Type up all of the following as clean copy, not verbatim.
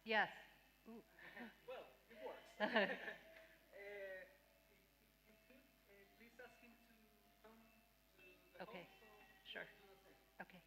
Yes. Ooh. Well, it works. If you could, please ask him to come to the Okay. hall so Sure. let's do the same. Okay.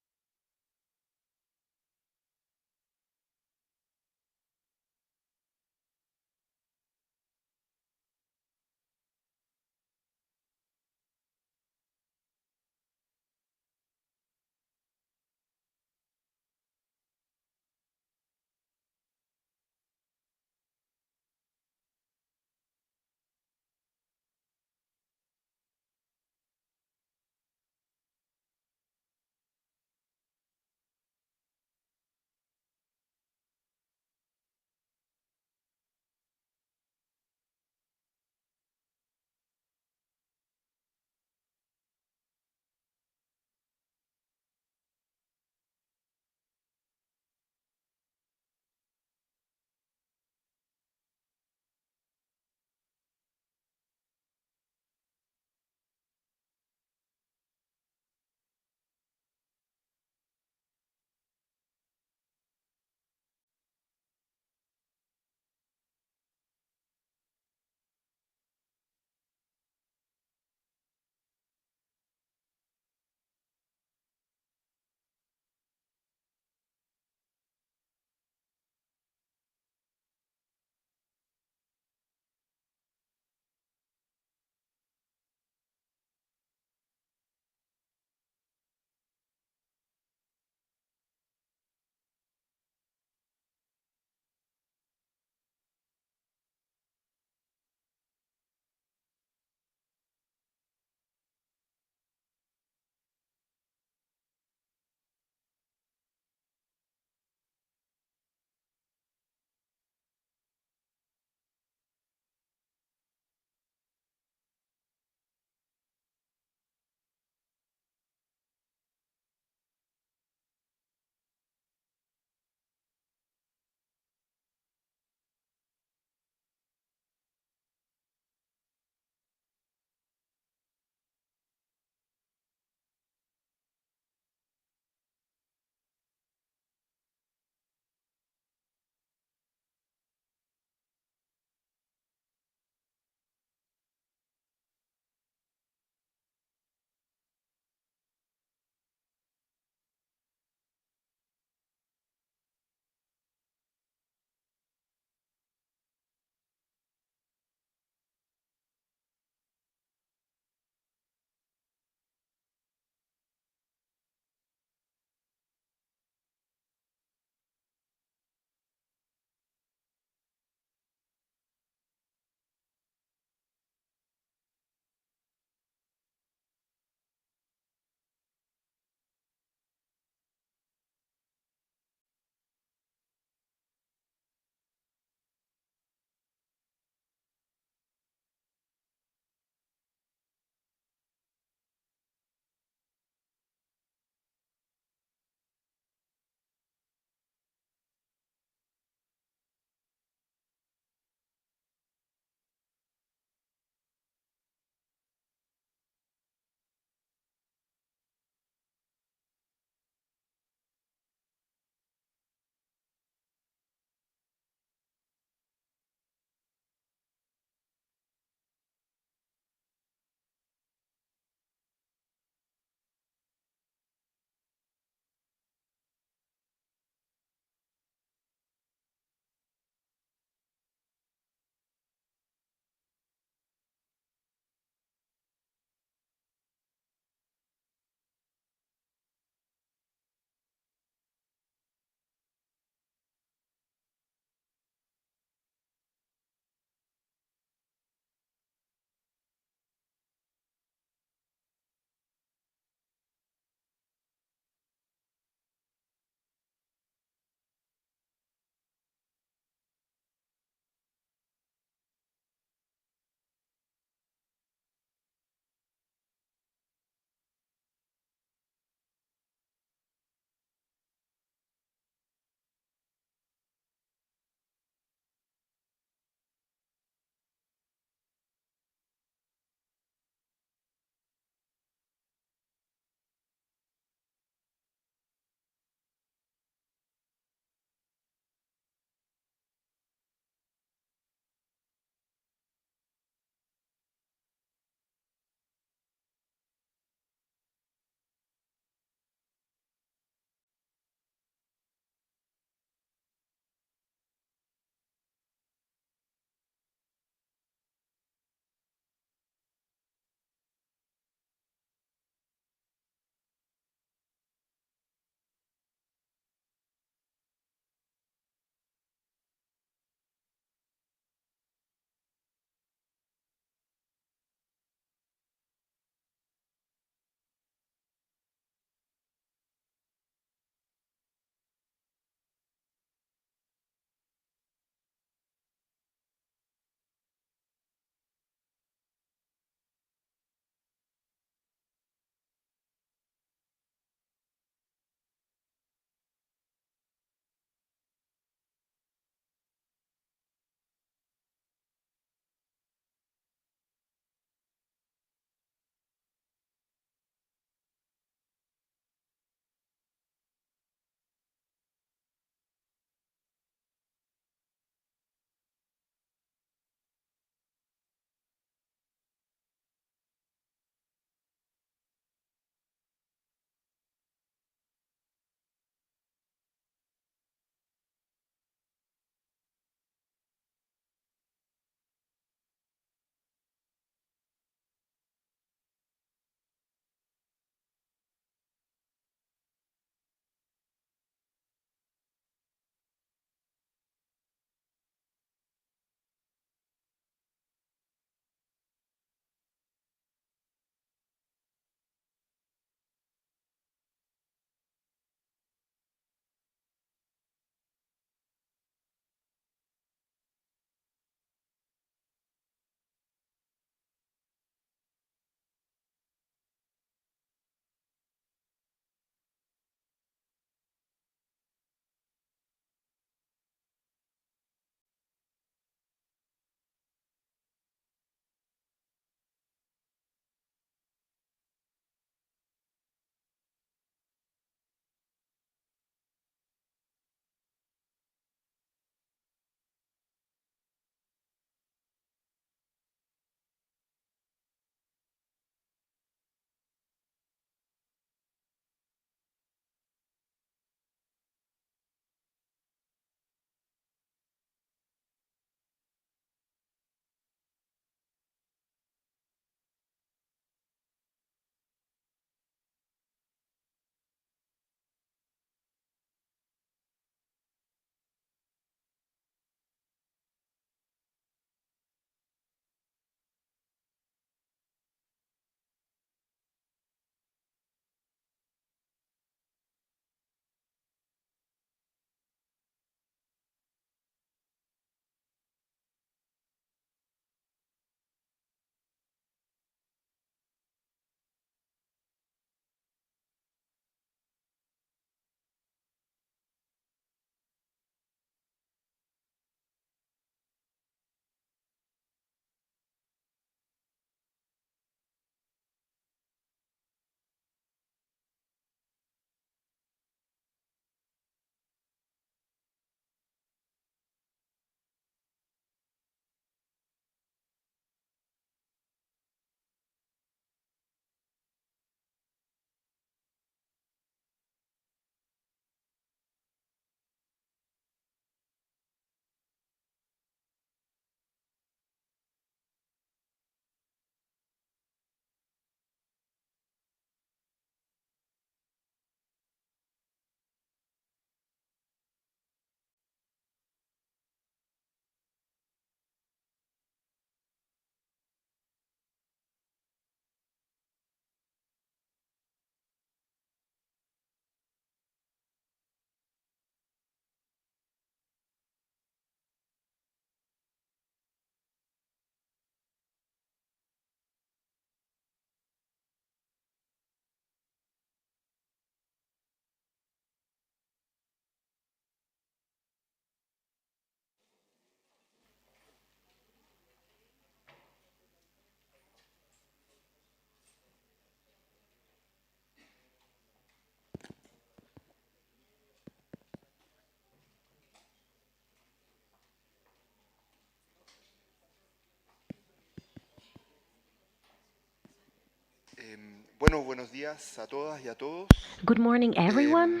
Bueno, buenos días a todas y a todos. Good morning, everyone.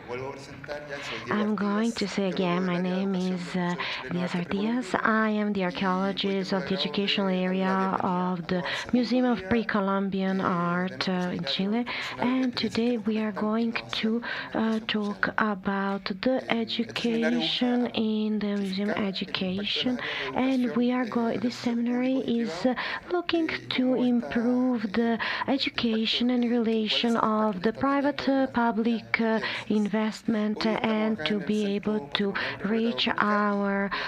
Vuelvo a presentar, ya soy Diego I'm going to Artigas, say again, arqueólogo del my área de name educación is del Museo Chileno de Diaz Arte Artias. Precolombino I am the y hoy archaeologist tengo of el the agrado educational de darle la area bienvenida of the al segundo Museum of día Pre-Columbian de Art nuestro in seminario Chile. internacional And Inglés, today Tiempo we are Gestal, going Innovación to en Educación talk Museal. about the Este seminario busca education in the museum amplificar el impacto de las education. áreas de And educación we are going, en el this museo seminary público y is privado looking y to cómo improve the education and cuál es relation el impacto of que the está teniendo private en las niñas public y adolescentes. investment Hoy estamos and acá to en el be able Centro to Multicultural Recoleta reach Dominica y our voy a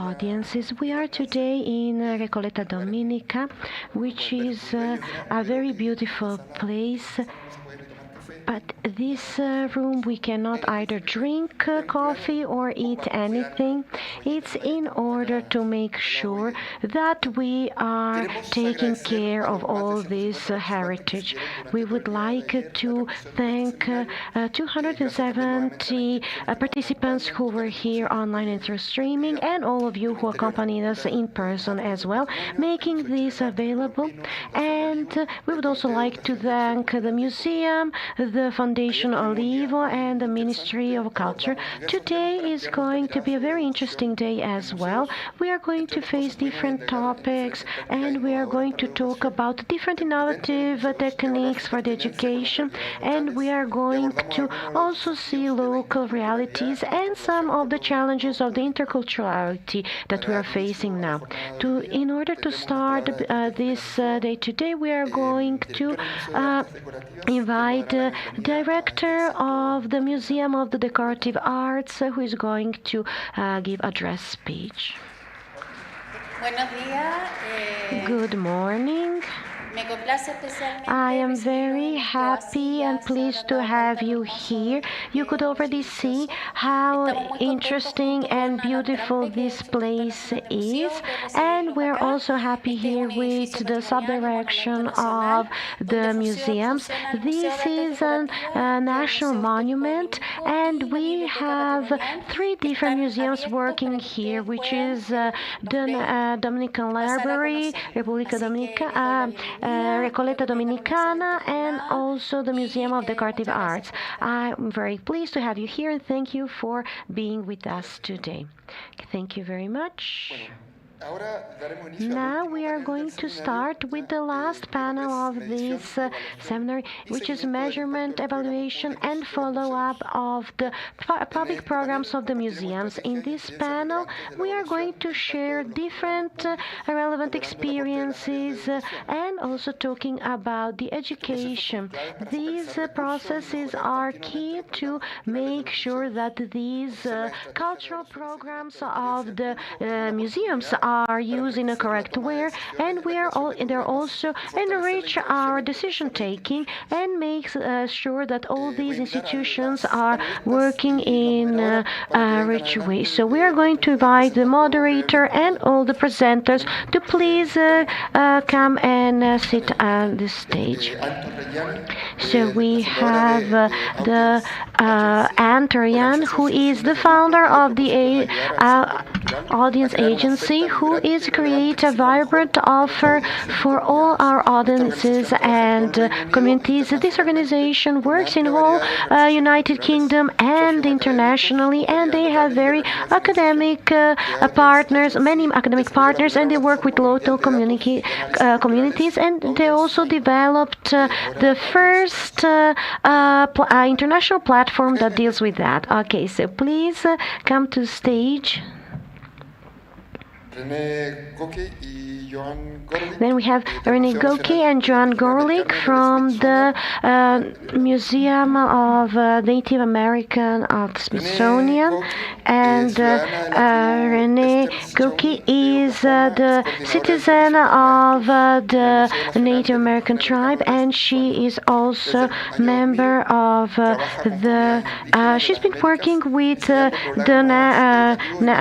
hacer una audiences. We pequeña are estancia today in Recoleta en lugares como, Dominica, como which pueden ver, is muy bellos a pero very que beautiful place. no se puede ni tomar café But ni this nada. room we cannot Es either difícil. drink Ya en plano, coffee or un poco eat para cuidar anything. las joyitas It's con las que in estamos order acá to make al lado hoy sure en día. that we are Queremos taking agradecer care a of los más de all 150 this participantes que heritage. siguieron We durante todo would el día de like ayer la to transmisión de este thank seminario. Gracias también nuevamente a las 270 instituciones que nos participants acompañan who y que were han here impulsado online and through esta streaming, actividad. and all of you El who Ministerio de las accompanied us Culturas, in las person Artes y as el well, Patrimonio, el making Museo Chileno this de Arte available. Precolombino, Fundación And Olivo, we el would also Comité de like to Educación del Museo thank the Cultural de Conce. museum, the Ayer Foundation tuvimos un día Olivo, muy, and the muy Ministry interesante. of Culture. Abordamos diversos temas para Today is ampliar nuestra going to mirada be a sobre la very educación interesting day en as well. museos. We are going Entre to otras face cosas, pudimos different indagar en topics, diferentes tácticas and we are innovadoras going para to la talk educación about different que pretenden en innovative museos evaluar techniques su for the pertinencia con las education, realidades and we locales are y going abordamos to algunos de los also see desafíos de la local interculturalidad realities y nuestra and some relación of con the lo challenges of the público. interculturality that we Para are dar inicio facing a la now. jornada de hoy día, In order to tendremos las start palabras del director de la this MUSEO, day today, we are going to director del Museo de Artes Decorativas, que nos invite dará la the bienvenida a este director centro of the extraordinario. Museum of the Buenos días. Decorative Arts, who is going to give a address speech. Buenos días. Good morning. Me complace especialmente I am recibirlos very en happy and sillas, pleased to ahora have tan you hermoso here. You could already see how Estamos muy contentos interesting junto con and Ana beautiful Trante, que es this place subdirectora nacional de is, museos, de and recibirlos we're acá. also happy Este es here un with edificio the patrimonial y monumento subdirection nacional, of donde the museums. funciona el Museo This de Artes is a Decorativas, el national Museo Histórico de monument, Temuco y and la we Biblioteca have Patrimonial, three que different están museums abiertos working para que here, ustedes which puedan is los vean Dominican pasar a Library, conocerlo. República Así que les doy la bienvenida, espero Recoleta que tengan una excelente Dominicana, and jornada also the Museum of y Decorative muchas gracias Arts. por estar. I'm very pleased to have you here, and thank you for being with us today. Thank you very much. Ahora daremos inicio al Now último we are panel del going to seminario, start with the last que panel es of medición, this evaluación seminar, y which is seguimiento del impacto measurement, de los programas evaluation, públicos and de los follow-up museos. of the public este programs panel of the compartiremos museums. In estrategias y this experiencias panel, relevantes de la we are going evaluación to e impacto share de los programas different públicos, relevant valorando el aporte de las áreas de experiences educación. and also talking about the Estos procesos son education. claves para These focalizar recursos y processes mejorar are continuamente key los to programas culturales de make los sure museos. that these Conocer las estrategias de cultural evaluación y seguimiento programs de la of experiencia del the público como una museums oportunidad are para used in a enriquecer la correct toma de way, decisiones and y la creación de they're programas also y fortalecer la enrich interacción our entre decision profesores e taking instituciones. and makes sure that all Voy a these invitar a institutions las are panelistas working y la in moderadora para que a vengan rich way. adelante So we are going to invite the moderator and all the presenters to please come and sit on the stage. So we have the Anne Torian, who is the founder of the audience agency, who is create a vibrant offer for all our audiences and communities. This organization works in whole United Kingdom and internationally, and they have very academic partners, many academic partners, and they work with local communities, and they also developed the first international platform that deals with that. Okay, so please come to stage. Then we have René Goki and Joan Gorlick from the Museum of Native American of Smithsonian, and René Goki is the citizen of the Native American tribe, and she is also member of the she's been working with the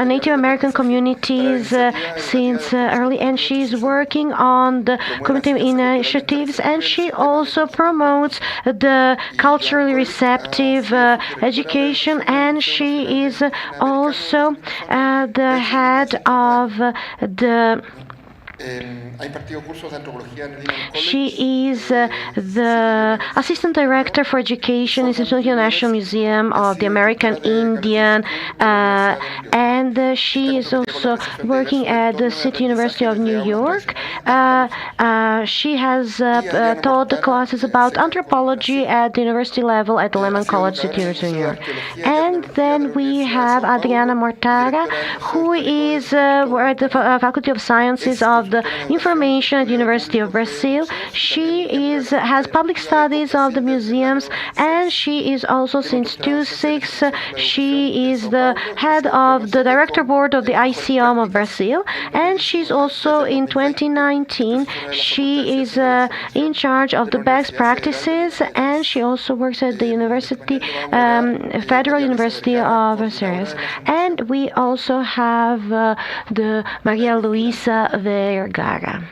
Native American communities since early, and she's working on the community initiatives, and she also promotes the culturally receptive education, and she is also the head of the She is the Assistant Director for Education in the Smithsonian National Museum of the American Indian, and she is also working at the City University of New York. She has taught the classes about anthropology at the university level at the Lehman College, City University of New York. And then we have Adriana Mortara, who is at the Faculty of Sciences of the Information at the University of Brazil. She has public studies of the museums, and she is also since 2006 she is the head of the director board of the ICOM of Brazil, and she's also in 2019 she is in charge of the best practices, and she also works at the University Federal University of Ceres. And we also have the Maria Luisa Vergara.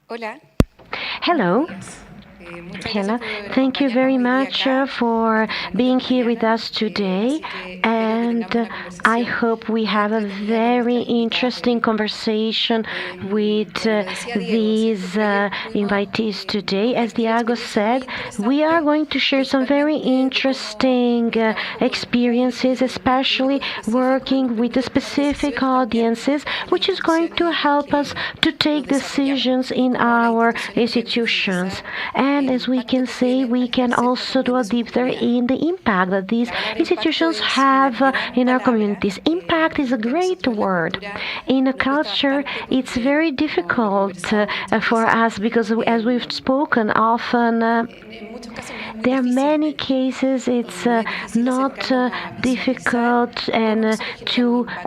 Hola. Hello. Hello. Thank you very much for being here with us today, and I hope we have a very interesting conversation with these invitees today. As Diego said, we are going to share some very interesting experiences, especially working with the specific audiences, which is going to help us to take decisions in our institutions. And as we can see, we can also do a deep dive in the impact that these institutions have in our communities. Impact is a great word. In a culture, it's very difficult for us because, as we've spoken often, there are many cases it's not difficult, and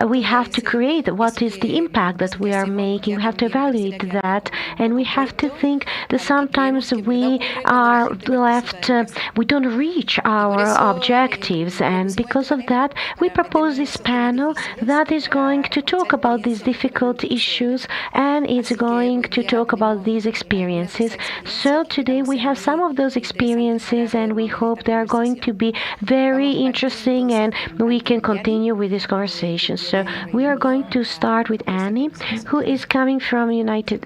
we have to create what is the impact that we are making. We have to evaluate that, and we have to think that sometimes we are left, we don't reach our objectives, and because of that, we propose this panel that is going to talk about these difficult issues, and it's going to talk about these experiences. So today we have some of those experiences, and we hope they are going to be very interesting, and we can continue with this conversation. So we are going to start with Annie, who is coming from United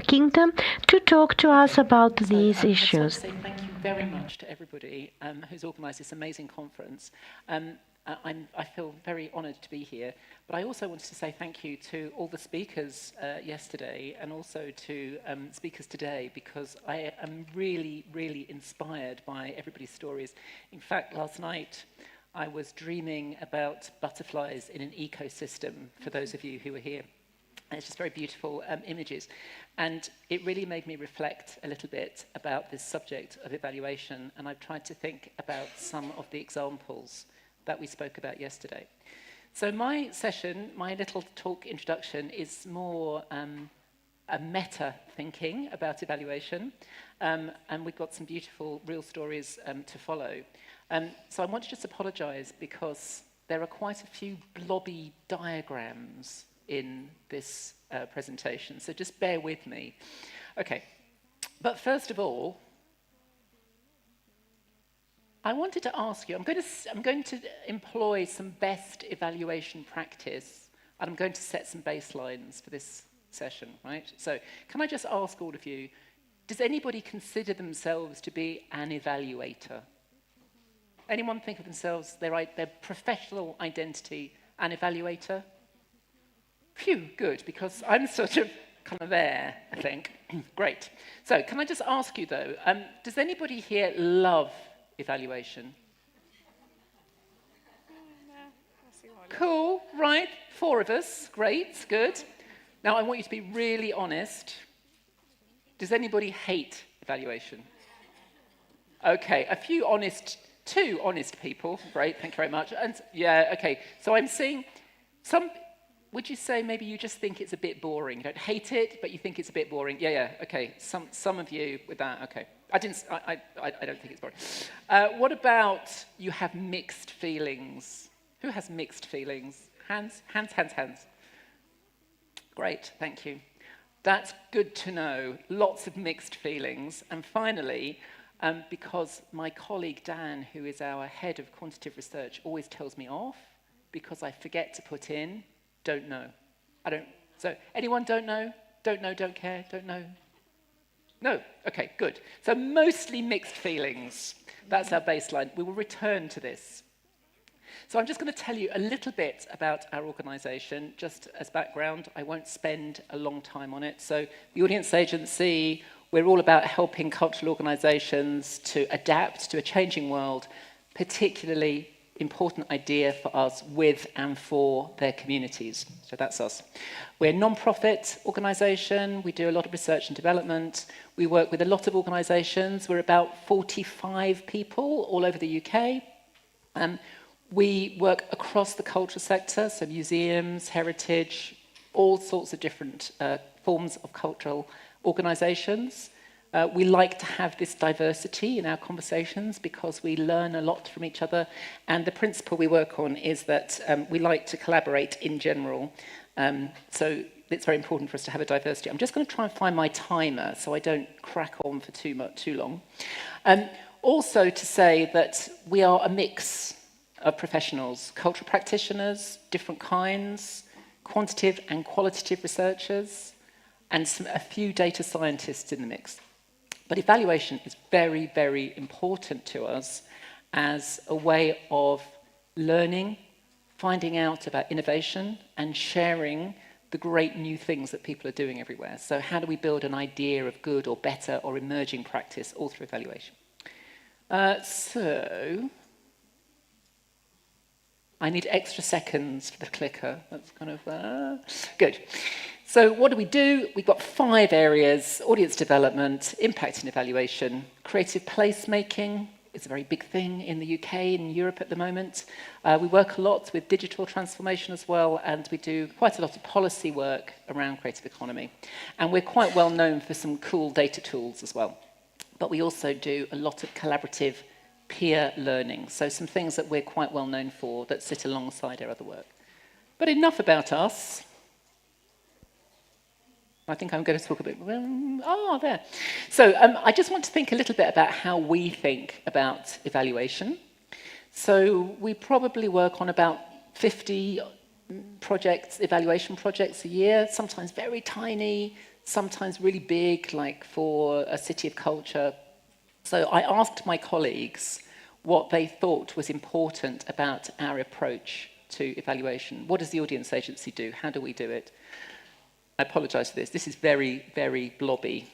Kingdom, to talk to us about these issues. Thank you very much to everybody who's organised this amazing conference. I feel very honoured to be here, but I also wanted to say thank you to all the speakers yesterday, and also to speakers today, because I am really, really inspired by everybody's stories. In fact, last night I was dreaming about butterflies in an ecosystem, for those of you who were here. And it's just very beautiful images. And it really made me reflect a little bit about this subject of evaluation, and I've tried to think about some of the examples that we spoke about yesterday. So my session, my little talk introduction, is more a meta thinking about evaluation, and we've got some beautiful real stories to follow. So I want to just apologize because there are quite a few blobby diagrams in this presentation, so just bear with me. Okay, but first of all, I wanted to ask you, I'm going to employ some best evaluation practice, and I'm going to set some baselines for this session, right? So can I just ask all of you, does anybody consider themselves to be an evaluator? Anyone think of themselves, their professional identity, an evaluator? Phew, good, because I'm sort of kind of there, I think. Great. So can I just ask you, though, does anybody here love evaluation? Cool, right, 4 of us, great, good. Now I want you to be really honest. Does anybody hate evaluation? Okay, a few honest, 2 honest people, great, thank you very much. And yeah, okay, so I'm seeing some. Would you say maybe you just think it's a bit boring? You don't hate it, but you think it's a bit boring? Yeah, okay. Some of you with that, okay. I don't think it's boring. What about you have mixed feelings? Who has mixed feelings? Hands. Great, thank you. That's good to know. Lots of mixed feelings. And finally, because my colleague Dan, who is our head of quantitative research, always tells me off because I forget to put in, don't know. I don't, so anyone don't know? Don't know, don't care, don't know? No, okay, good. So mostly mixed feelings. That's our baseline. We will return to this. So I'm just going to tell you a little bit about our organisation, just as background. I won't spend a long time on it. So the Audience Agency, we're all about helping cultural organisations to adapt to a changing world, particularly important idea for us with and for their communities. So that's us. We're a non-profit organisation. We do a lot of research and development. We work with a lot of organisations. We're about 45 people all over the UK. We work across the cultural sector, so museums, heritage, all sorts of different forms of cultural organisations. We like to have this diversity in our conversations because we learn a lot from each other. And the principle we work on is that we like to collaborate in general. So it's very important for us to have a diversity. I'm just going to try and find my timer so I don't crack on for too long. Also to say that we are a mix of professionals, cultural practitioners, different kinds, quantitative and qualitative researchers, and a few data scientists in the mix. But evaluation is very, very important to us as a way of learning, finding out about innovation, and sharing the great new things that people are doing everywhere. So how do we build an idea of good or better or emerging practice all through evaluation? So I need extra seconds for the clicker. That's kind of good. So what do? We've got 5 areas: audience development, impact and evaluation, creative placemaking is a very big thing in the UK and Europe at the moment. We work a lot with digital transformation as well, and we do quite a lot of policy work around creative economy. And we're quite well known for some cool data tools as well. But we also do a lot of collaborative peer learning, so some things that we're quite well known for that sit alongside our other work. But enough about us. I think I'm going to talk a bit, there. So I just want to think a little bit about how we think about evaluation. So we probably work on about 50 projects, evaluation projects a year, sometimes very tiny, sometimes really big, like for a city of culture. So I asked my colleagues what they thought was important about our approach to evaluation. What does the Audience Agency do? How do we do it? I apologise for this. This is very, very blobby.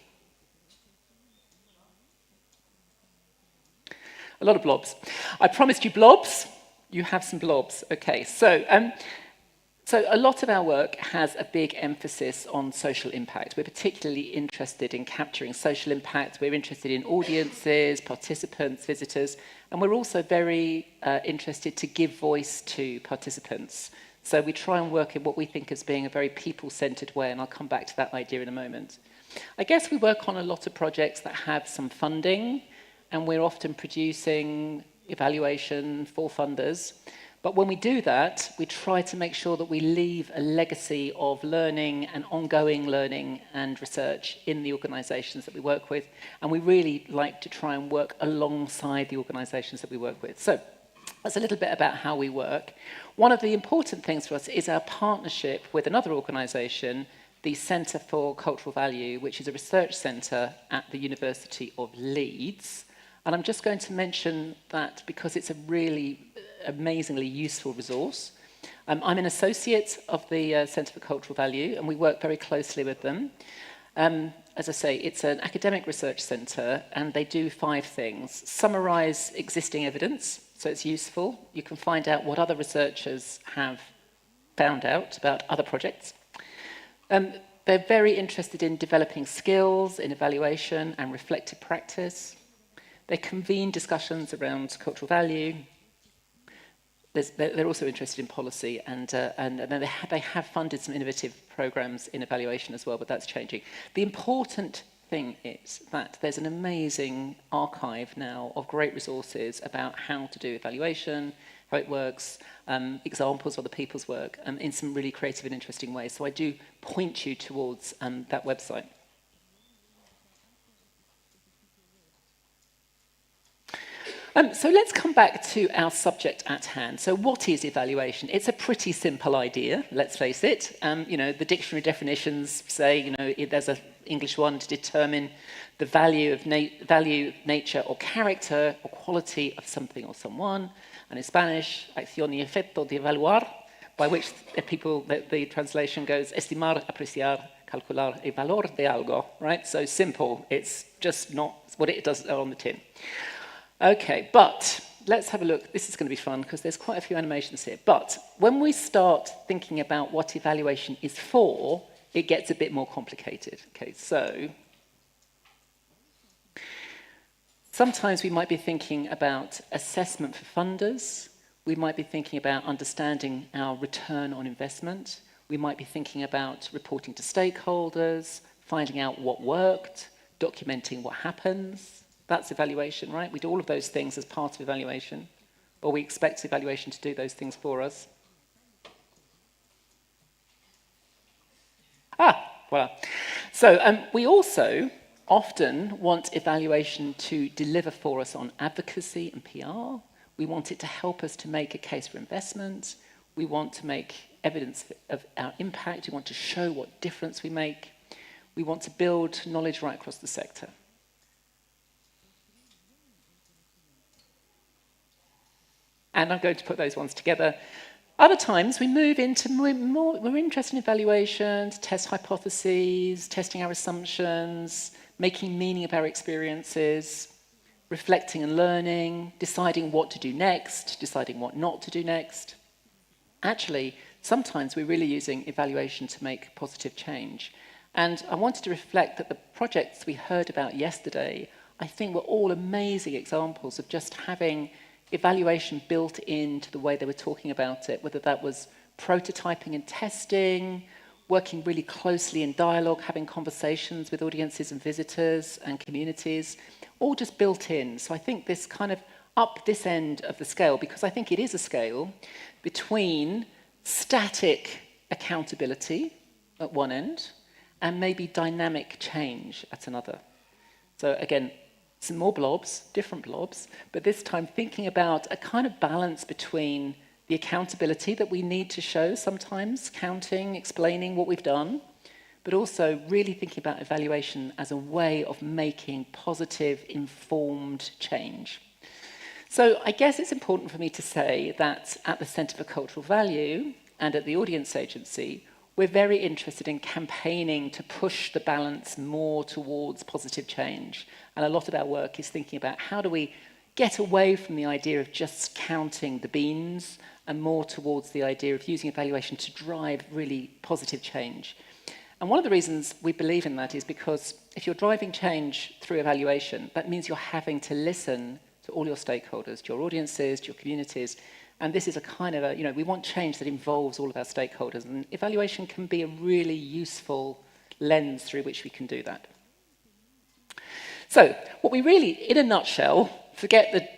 A lot of blobs. I promised you blobs. You have some blobs. Okay, so a lot of our work has a big emphasis on social impact. We're particularly interested in capturing social impact. We're interested in audiences, participants, visitors, and we're also very interested to give voice to participants. So we try and work in what we think as being a very people-centred way, and I'll come back to that idea in a moment. I guess we work on a lot of projects that have some funding, and we're often producing evaluation for funders. But when we do that, we try to make sure that we leave a legacy of learning and ongoing learning and research in the organisations that we work with. And we really like to try and work alongside the organisations that we work with. So that's a little bit about how we work. One of the important things for us is our partnership with another organisation, the Centre for Cultural Value, which is a research centre at the University of Leeds. And I'm just going to mention that because it's a really amazingly useful resource. I'm an associate of the Centre for Cultural Value, and we work very closely with them. As I say, it's an academic research centre, and they do 5 things. Summarise existing evidence, so it's useful. You can find out what other researchers have found out about other projects. They're very interested in developing skills in evaluation and reflective practice. They convene discussions around cultural value. They're also interested in policy, and they have funded some innovative programs in evaluation as well, but that's changing. The important thing is that there's an amazing archive now of great resources about how to do evaluation, how it works, examples of other people's work, in some really creative and interesting ways. So I do point you towards that website. So let's come back to our subject at hand. So what is evaluation? It's a pretty simple idea, let's face it. You know, the dictionary definitions say, you know, there's an English one to determine the value of nature or character or quality of something or someone. And in Spanish, acción y efecto de evaluar, by which the translation goes, estimar, apreciar, calcular el valor de algo, right? So simple, it's just not what it does on the tin. Okay, but let's have a look. This is going to be fun because there's quite a few animations here. But when we start thinking about what evaluation is for, it gets a bit more complicated. Okay, so sometimes we might be thinking about assessment for funders. We might be thinking about understanding our return on investment. We might be thinking about reporting to stakeholders, finding out what worked, documenting what happens. That's evaluation, right? We do all of those things as part of evaluation, or we expect evaluation to do those things for us. Voilà. So we also often want evaluation to deliver for us on advocacy and PR. We want it to help us to make a case for investment. We want to make evidence of our impact. We want to show what difference we make. We want to build knowledge right across the sector. And I'm going to put those ones together. Other times we move into we're interested in evaluation, to test hypotheses, testing our assumptions, making meaning of our experiences, reflecting and learning, deciding what to do next, deciding what not to do next. Actually, sometimes we're really using evaluation to make positive change. And I wanted to reflect that the projects we heard about yesterday, I think were all amazing examples of just having evaluation built into the way they were talking about it, whether that was prototyping and testing, working really closely in dialogue, having conversations with audiences and visitors and communities, all just built in. So I think this kind of up this end of the scale, because I think it is a scale between static accountability at one end and maybe dynamic change at another. So again, some more blobs, different blobs, but this time thinking about a kind of balance between the accountability that we need to show sometimes, counting, explaining what we've done, but also really thinking about evaluation as a way of making positive, informed change. So I guess it's important for me to say that at the Centre for Cultural Value and at the Audience Agency, we're very interested in campaigning to push the balance more towards positive change. And a lot of our work is thinking about how do we get away from the idea of just counting the beans and more towards the idea of using evaluation to drive really positive change. And one of the reasons we believe in that is because if you're driving change through evaluation, that means you're having to listen to all your stakeholders, to your audiences, to your communities. And this is a kind of a, we want change that involves all of our stakeholders. And evaluation can be a really useful lens through which we can do that. So what we really, in a nutshell, forget the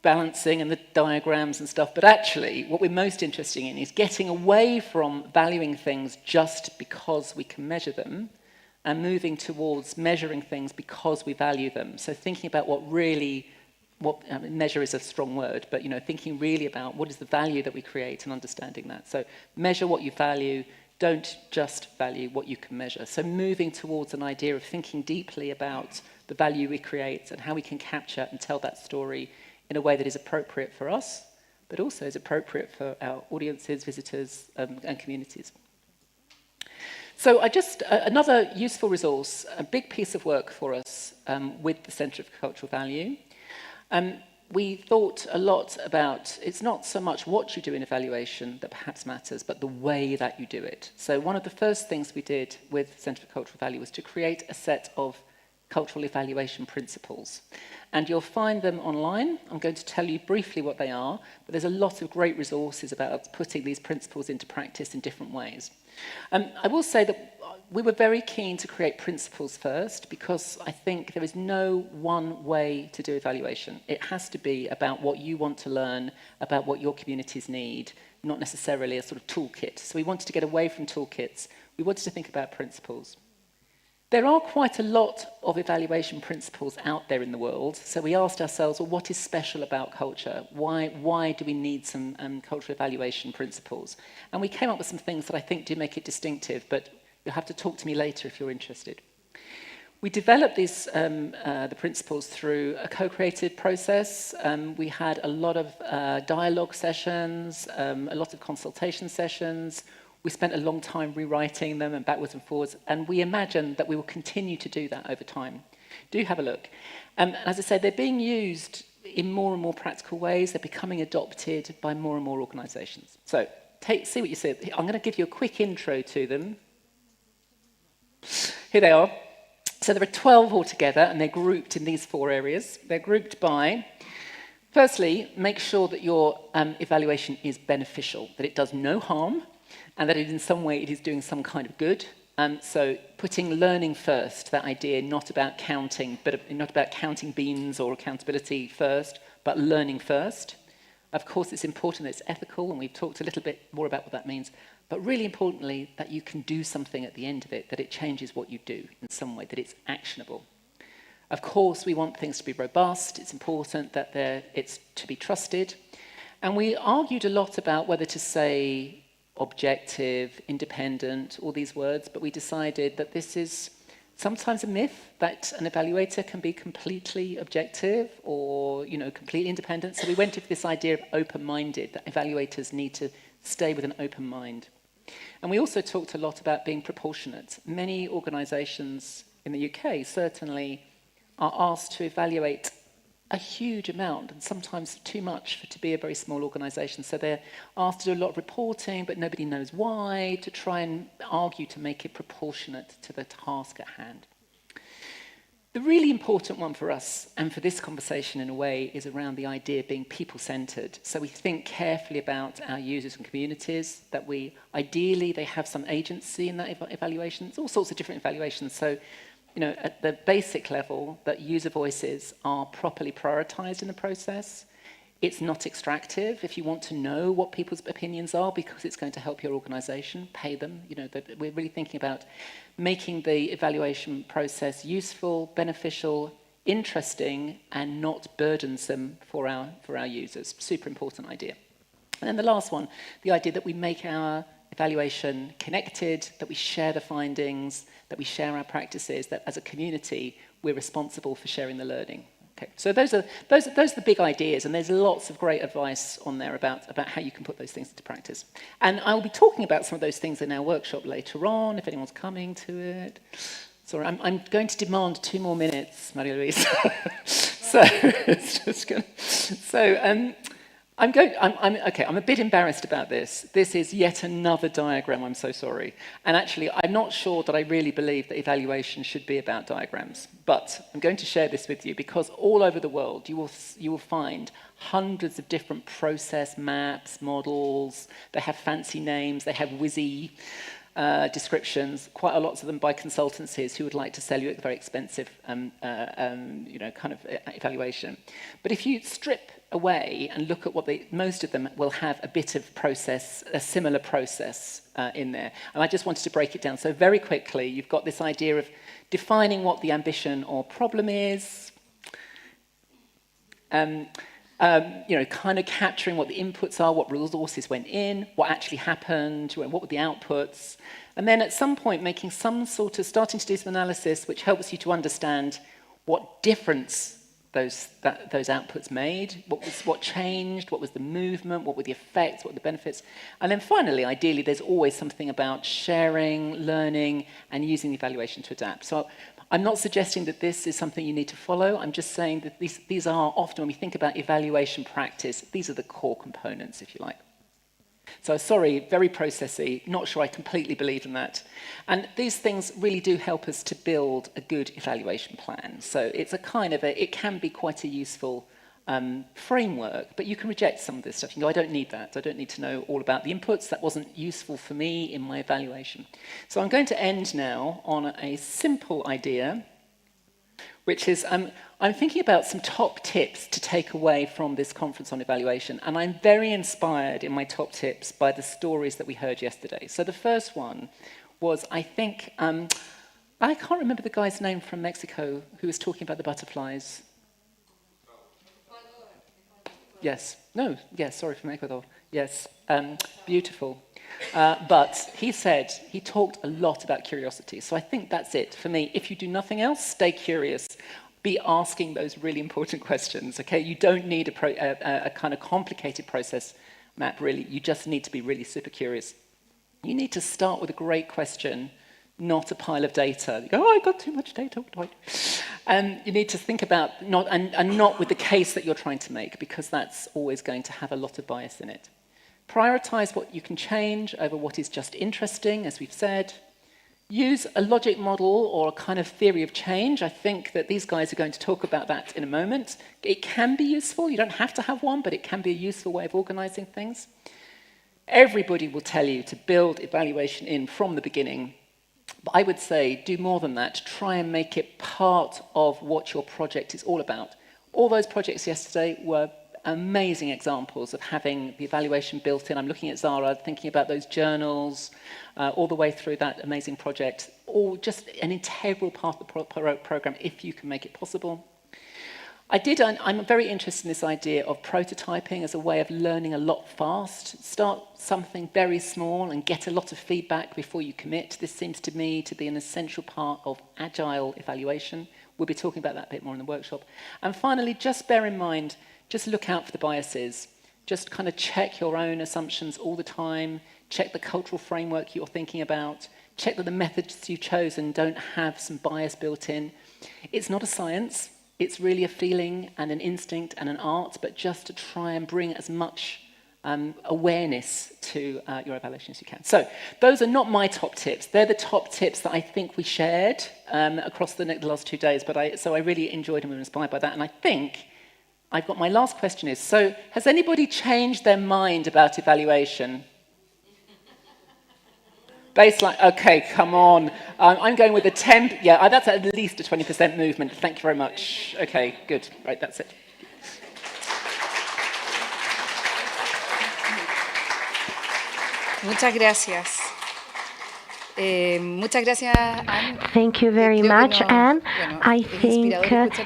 balancing and the diagrams and stuff, but actually what we're most interested in is getting away from valuing things just because we can measure them and moving towards measuring things because we value them. So thinking about measure is a strong word, but thinking really about what is the value that we create and understanding that. So measure what you value, don't just value what you can measure. So moving towards an idea of thinking deeply about the value we create and how we can capture and tell that story in a way that is appropriate for us, but also is appropriate for our audiences, visitors, and communities. So another useful resource, a big piece of work for us with the Centre for Cultural Value. We thought a lot about, it's not so much what you do in evaluation that perhaps matters, but the way that you do it. So one of the first things we did with Centre for Cultural Value was to create a set of cultural evaluation principles. And you'll find them online. I'm going to tell you briefly what they are, but there's a lot of great resources about putting these principles into practice in different ways. I will say that we were very keen to create principles first because I think there is no one way to do evaluation. It has to be about what you want to learn, about what your communities need, not necessarily a sort of toolkit. So we wanted to get away from toolkits. We wanted to think about principles. There are quite a lot of evaluation principles out there in the world. So we asked ourselves, well, what is special about culture? Why do we need some cultural evaluation principles? And we came up with some things that I think do make it distinctive, but you'll have to talk to me later if you're interested. We developed these, the principles through a co-created process. We had a lot of dialogue sessions, a lot of consultation sessions. We spent a long time rewriting them and backwards and forwards, and we imagine that we will continue to do that over time. Do have a look. As I said, they're being used in more and more practical ways. They're becoming adopted by more and more organisations. So, see what you see. I'm going to give you a quick intro to them. Here they are. So there are 12 altogether, and they're grouped in these 4 areas. They're grouped by, firstly, make sure that your evaluation is beneficial, that it does no harm, and that in some way it is doing some kind of good. So putting learning first, that idea, not about counting, but not about counting beans or accountability first, but learning first. Of course, it's important that it's ethical, and we've talked a little bit more about what that means, but really importantly, that you can do something at the end of it, that it changes what you do in some way, that it's actionable. Of course, we want things to be robust. It's important that it's to be trusted. And we argued a lot about whether to say objective, independent, all these words, but we decided that this is sometimes a myth, that an evaluator can be completely objective or, completely independent. So we went with this idea of open-minded, that evaluators need to stay with an open mind. And we also talked a lot about being proportionate. Many organisations in the UK certainly are asked to evaluate a huge amount, and sometimes too much to be a very small organisation. So they're asked to do a lot of reporting, but nobody knows why, to try and argue to make it proportionate to the task at hand. The really important one for us, and for this conversation in a way, is around the idea of being people-centred. So we think carefully about our users and communities, that ideally they have some agency in that evaluation. There's all sorts of different evaluations. So at the basic level, that user voices are properly prioritised in the process. It's not extractive. If you want to know what people's opinions are, because it's going to help your organisation, pay them. We're really thinking about making the evaluation process useful, beneficial, interesting, and not burdensome for our users. Super important idea. And then the last one, the idea that we make our evaluation connected, that we share the findings, that we share our practices, that as a community we're responsible for sharing the learning. Okay, so those are the big ideas, and there's lots of great advice on there about how you can put those things into practice. And I'll be talking about some of those things in our workshop later on, if anyone's coming to it. Sorry, I'm going to demand 2 more minutes, Maria Louise. So it's just going. So I'm a bit embarrassed about this. This is yet another diagram, I'm so sorry. And actually, I'm not sure that I really believe that evaluation should be about diagrams. But I'm going to share this with you because all over the world, you will find hundreds of different process maps, models. They have fancy names. They have whizzy descriptions, quite a lot of them by consultancies who would like to sell you a very expensive kind of evaluation. But if you strip away and look at what most of them will have a bit of process, a similar process in there. And I just wanted to break it down. So very quickly, you've got this idea of defining what the ambition or problem is, kind of capturing what the inputs are, what resources went in, what actually happened, what were the outputs, and then at some point making starting to do some analysis which helps you to understand what difference those outputs made, what changed, what was the movement, what were the effects, what were the benefits, and then finally, ideally, there's always something about sharing, learning, and using the evaluation to adapt. So I'm not suggesting that this is something you need to follow. I'm just saying that these are often, when we think about evaluation practice, these are the core components, if you like. So sorry, very processy, not sure I completely believe in that. And these things really do help us to build a good evaluation plan. So it's it can be quite a useful framework, but you can reject some of this stuff. You go, I don't need that. I don't need to know all about the inputs. That wasn't useful for me in my evaluation. So I'm going to end now on a simple idea, which is I'm thinking about some top tips to take away from this conference on evaluation, and I'm very inspired in my top tips by the stories that we heard yesterday. So the first one was, I think, I can't remember the guy's name from Mexico who was talking about the butterflies. Yes. No. Yes. Sorry, from Ecuador. Yes. Beautiful. But he said he talked a lot about curiosity. So I think that's it for me. If you do nothing else, stay curious. Be asking those really important questions. Okay. You don't need a kind of complicated process map. Really, you just need to be really super curious. You need to start with a great question, not a pile of data. You go, oh, I got too much data, what do I do? And you need to think about, not with the case that you're trying to make, because that's always going to have a lot of bias in it. Prioritize what you can change over what is just interesting, as we've said. Use a logic model or a kind of theory of change. I think that these guys are going to talk about that in a moment. It can be useful. You don't have to have one, but it can be a useful way of organizing things. Everybody will tell you to build evaluation in from the beginning. But I would say do more than that. Try and make it part of what your project is all about. All those projects yesterday were amazing examples of having the evaluation built in. I'm looking at Zara, thinking about those journals, all the way through that amazing project, all just an integral part of the program if you can make it possible. I'm very interested in this idea of prototyping as a way of learning a lot fast. Start something very small and get a lot of feedback before you commit. This seems to me to be an essential part of agile evaluation. We'll be talking about that a bit more in the workshop. And finally, just bear in mind, just look out for the biases. Just kind of check your own assumptions all the time. Check the cultural framework you're thinking about. Check that the methods you've chosen don't have some bias built in. It's not a science. It's really a feeling and an instinct and an art, but just to try and bring as much awareness to your evaluation as you can. So those are not my top tips. They're the top tips that I think we shared across the last 2 days, so I really enjoyed and was inspired by that. And I think I've got my last question is, so has anybody changed their mind about evaluation? Baseline, okay, come on. I'm going with a 10, yeah, that's at least a 20% movement. Thank you very much. Okay, good. Right, that's it. Muchas gracias. Muchas gracias, Anne. Thank you very much, Anne. I think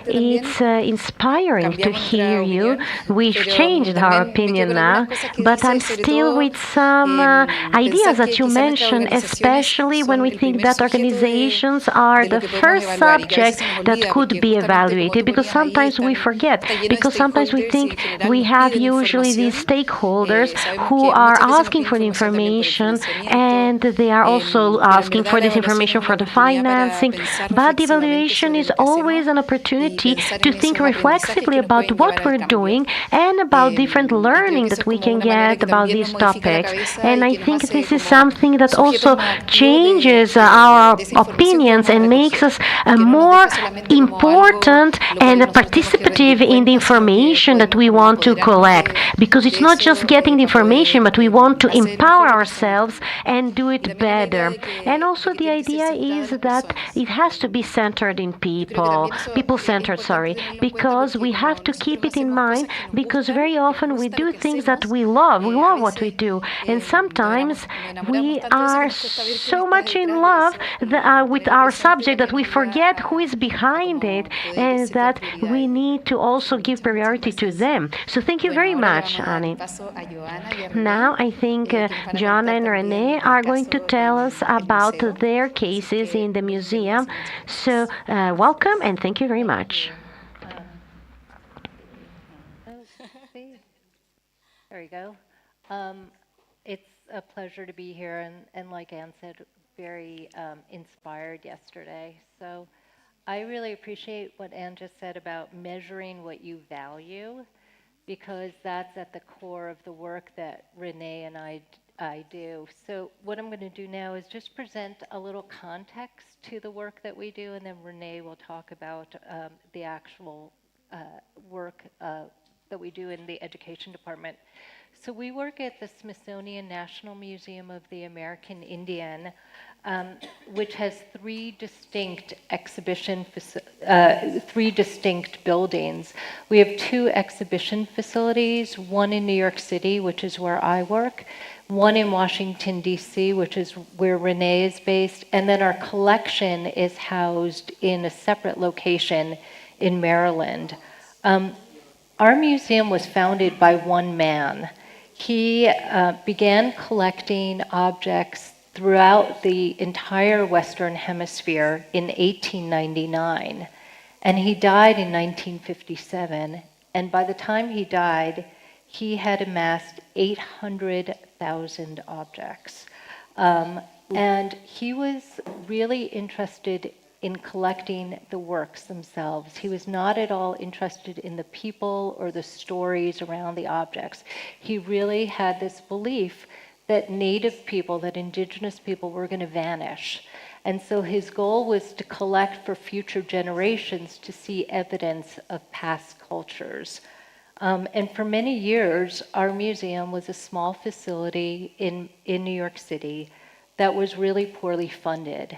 it's inspiring to hear you. We've changed our opinion now, but I'm still with some ideas that you mentioned, especially when we think that organizations are the first subject that could be evaluated, because sometimes we forget, because sometimes we think we have usually these stakeholders who are asking for the information, and they are also asking for this information for the financing, but the evaluation is always an opportunity to think reflexively about what we're doing and about different learning that we can get about these topics. And I think this is something that also changes our opinions and makes us more important and participative in the information that we want to collect, because it's not just getting the information, but we want to empower ourselves and do it better. And also the idea is that it has to be centered in people-centered, because we have to keep it in mind, because very often we do things that we love what we do, and sometimes we are so much in love with our subject that we forget who is behind it, and that we need to also give priority to them. So thank you very much, Annie. Now I think Joanna and Renee are going to tell us about their cases in the museum. So welcome and thank you very much. There you go. It's a pleasure to be here, and like Anne said, very inspired yesterday. So I really appreciate what Anne just said about measuring what you value, because that's at the core of the work that Renee and I do. So what I'm going to do now is just present a little context to the work that we do, and then Renee will talk about the actual work that we do in the education department. So we work at the Smithsonian National Museum of the American Indian, which has three distinct three distinct buildings. We have two exhibition facilities, one in New York City, which is where I work, one in Washington, D.C., which is where Renee is based, and then our collection is housed in a separate location in Maryland. Our museum was founded by one man. He began collecting objects throughout the entire Western Hemisphere in 1899, and he died in 1957. And by the time he died, he had amassed 800,000 objects. And he was really interested in collecting the works themselves. He was not at all interested in the people or the stories around the objects. He really had this belief that native people, that indigenous people were going to vanish. And so his goal was to collect for future generations to see evidence of past cultures. And for many years, our museum was a small facility in New York City that was really poorly funded.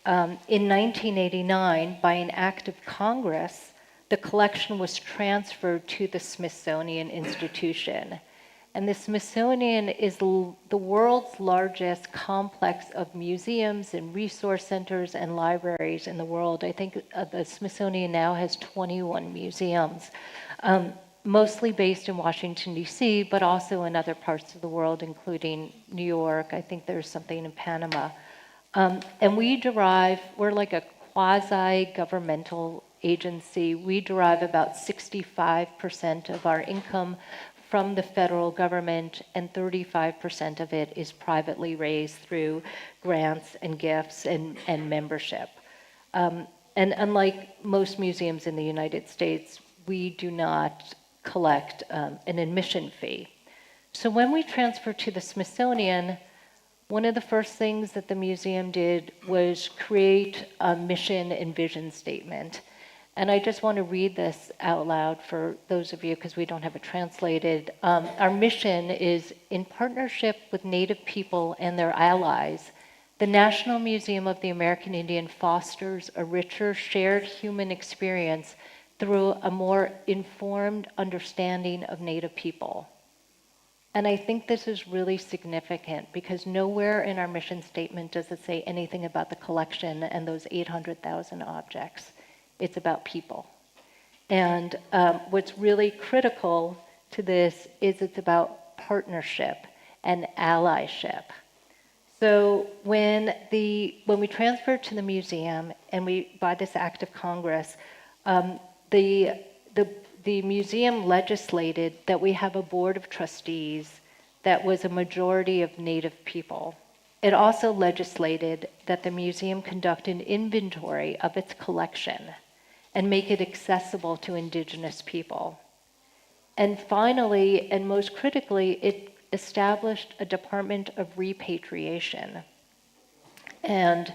In 1989, by an act of Congress, the collection was transferred to the Smithsonian Institution. And the Smithsonian is the world's largest complex of museums and resource centers and libraries in the world. I think the Smithsonian now has 21 museums, mostly based in Washington, D.C., but also in other parts of the world, including New York. I think there's something in Panama. And we're like a quasi-governmental agency. We derive about 65% of our income from the federal government, and 35% of it is privately raised through grants and gifts and membership. And unlike most museums in the United States, we do not collect an admission fee. So when we transferred to the Smithsonian, one of the first things that the museum did was create a mission and vision statement. And I just want to read this out loud for those of you, because we don't have it translated. Our mission is, in partnership with Native people and their allies, the National Museum of the American Indian fosters a richer shared human experience through a more informed understanding of Native people. And I think this is really significant, because nowhere in our mission statement does it say anything about the collection and those 800,000 objects. It's about people. And what's really critical to this is it's about partnership and allyship. So when we transferred to the museum, and by this act of Congress, the museum legislated that we have a board of trustees that was a majority of Native people. It also legislated that the museum conduct an inventory of its collection and make it accessible to indigenous people. And finally, and most critically, it established a Department of Repatriation. And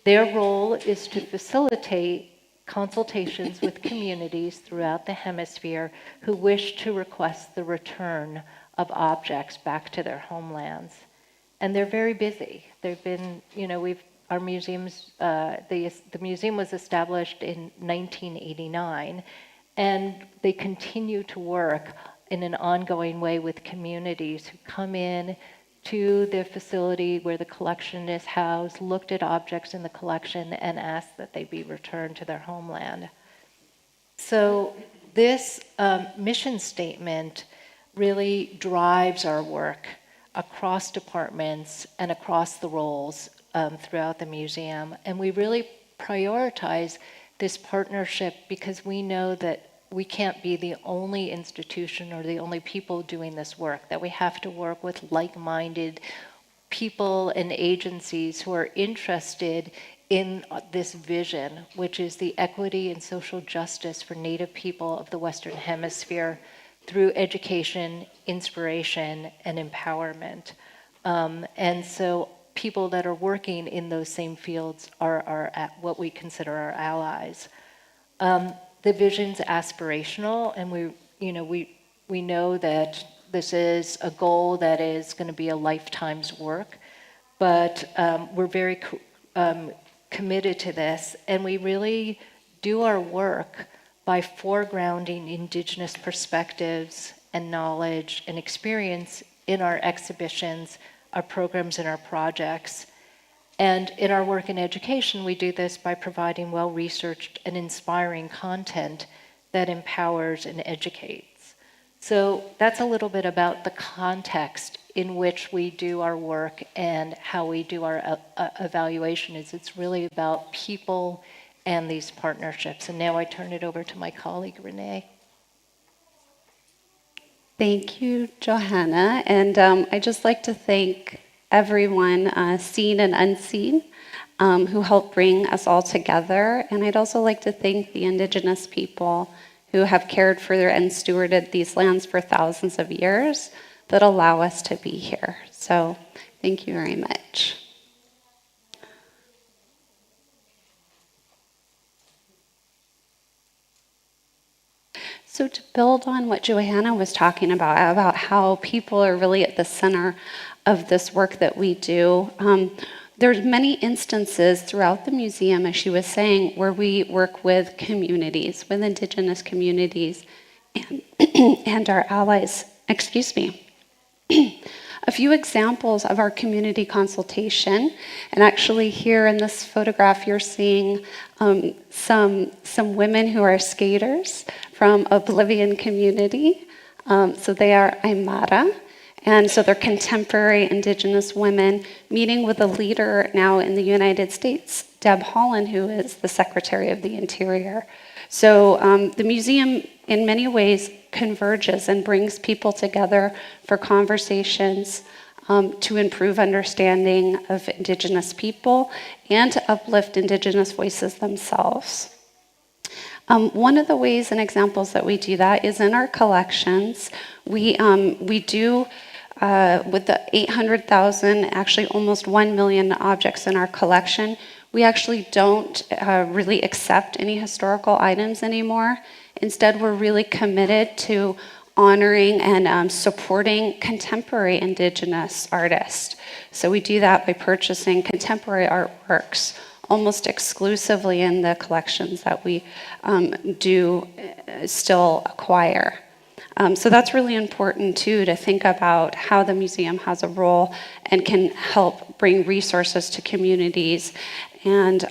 their role is to facilitate consultations with communities throughout the hemisphere who wish to request the return of objects back to their homelands. And they're very busy. They've been, our museums, the museum was established in 1989, and they continue to work in an ongoing way with communities who come in to the facility where the collection is housed, looked at objects in the collection, and asked that they be returned to their homeland. So this mission statement really drives our work across departments and across the roles throughout the museum. And we really prioritize this partnership because we know that we can't be the only institution or the only people doing this work, that we have to work with like-minded people and agencies who are interested in this vision, which is the equity and social justice for Native people of the Western Hemisphere through education, inspiration, and empowerment. And so people that are working in those same fields are what we consider our allies. The vision's aspirational, and we know that this is a goal that is going to be a lifetime's work, but we're very committed to this, and we really do our work by foregrounding Indigenous perspectives and knowledge and experience in our exhibitions, our programs, and our projects. And in our work in education, we do this by providing well-researched and inspiring content that empowers and educates. So that's a little bit about the context in which we do our work and how we do our evaluation. It's really about people and these partnerships. And now I turn it over to my colleague, Renee. Thank you, Johanna. And I'd just like to thank everyone, seen and unseen, who helped bring us all together. And I'd also like to thank the Indigenous people who have cared for and stewarded these lands for thousands of years that allow us to be here. So thank you very much. So to build on what Johanna was talking about how people are really at the center of this work that we do, there's many instances throughout the museum, as she was saying, where we work with communities, with Indigenous communities and, and our allies. Excuse me. A few examples of our community consultation, and actually here in this photograph you're seeing some women who are skaters from a Bolivian community. So they are Aymara, and so they're contemporary Indigenous women meeting with a leader now in the United States, Deb Haaland, who is the Secretary of the Interior. So the museum in many ways converges and brings people together for conversations to improve understanding of Indigenous people and to uplift Indigenous voices themselves. One of the ways and examples that we do that is in our collections. We do, with the 800,000, actually almost 1 million objects in our collection, we actually don't really accept any historical items anymore. Instead, we're really committed to honoring and supporting contemporary Indigenous artists. So we do that by purchasing contemporary artworks almost exclusively in the collections that we do still acquire. So that's really important too, to think about how the museum has a role and can help bring resources to communities. And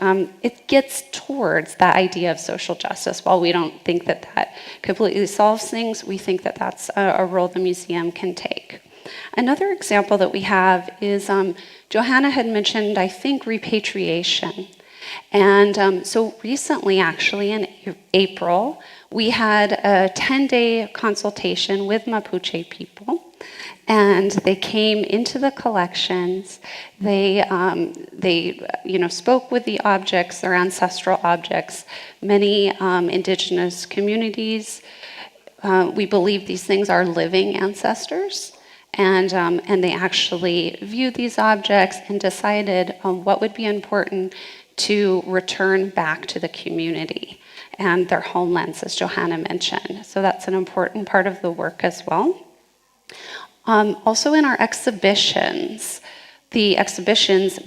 it gets towards that idea of social justice. While we don't think that that completely solves things, we think that that's a role the museum can take. Another example that we have is, Johanna had mentioned, I think, repatriation. And so recently, actually, in April, we had a 10-day consultation with Mapuche people. And they came into the collections. They spoke with the objects, their ancestral objects. Many Indigenous communities, we believe these things are living ancestors, and they actually viewed these objects and decided what would be important to return back to the community and their homelands, as Johanna mentioned. So that's an important part of the work as well. Also in our exhibitions, the exhibitions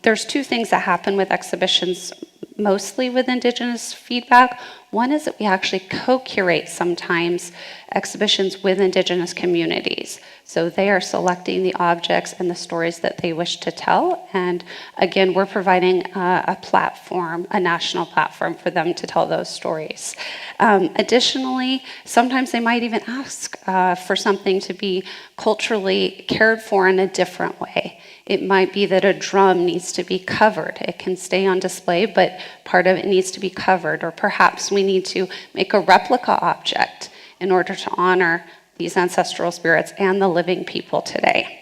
there's two things that happen with exhibitions, mostly with Indigenous feedback. One is that we actually co-curate sometimes exhibitions with Indigenous communities. So they are selecting the objects and the stories that they wish to tell. And again, we're providing a platform, a national platform for them to tell those stories. Additionally, sometimes they might even ask for something to be culturally cared for in a different way. It might be that a drum needs to be covered. It can stay on display, but part of it needs to be covered. Or perhaps we need to make a replica object in order to honor these ancestral spirits and the living people today.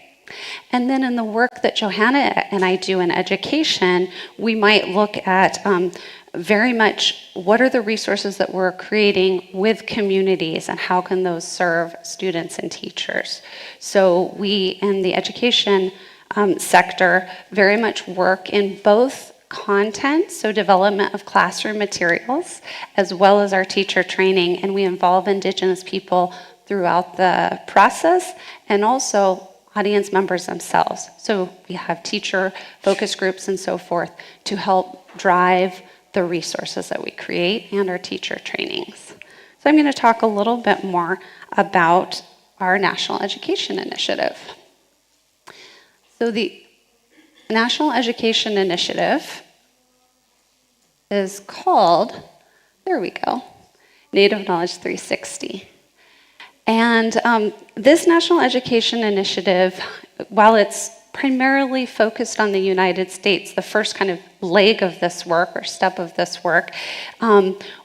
And then in the work that Johanna and I do in education, we might look at very much what are the resources that we're creating with communities and how can those serve students and teachers. So we, in the education sector, very much work in both content, so development of classroom materials, as well as our teacher training, and we involve Indigenous people throughout the process, and also audience members themselves. So we have teacher focus groups and so forth to help drive the resources that we create and our teacher trainings. So I'm going to talk a little bit more about our National Education Initiative. So the National Education Initiative is called, there we go, Native Knowledge 360. And this National Education Initiative, while it's primarily focused on the United States, the first kind of leg of this work or step of this work,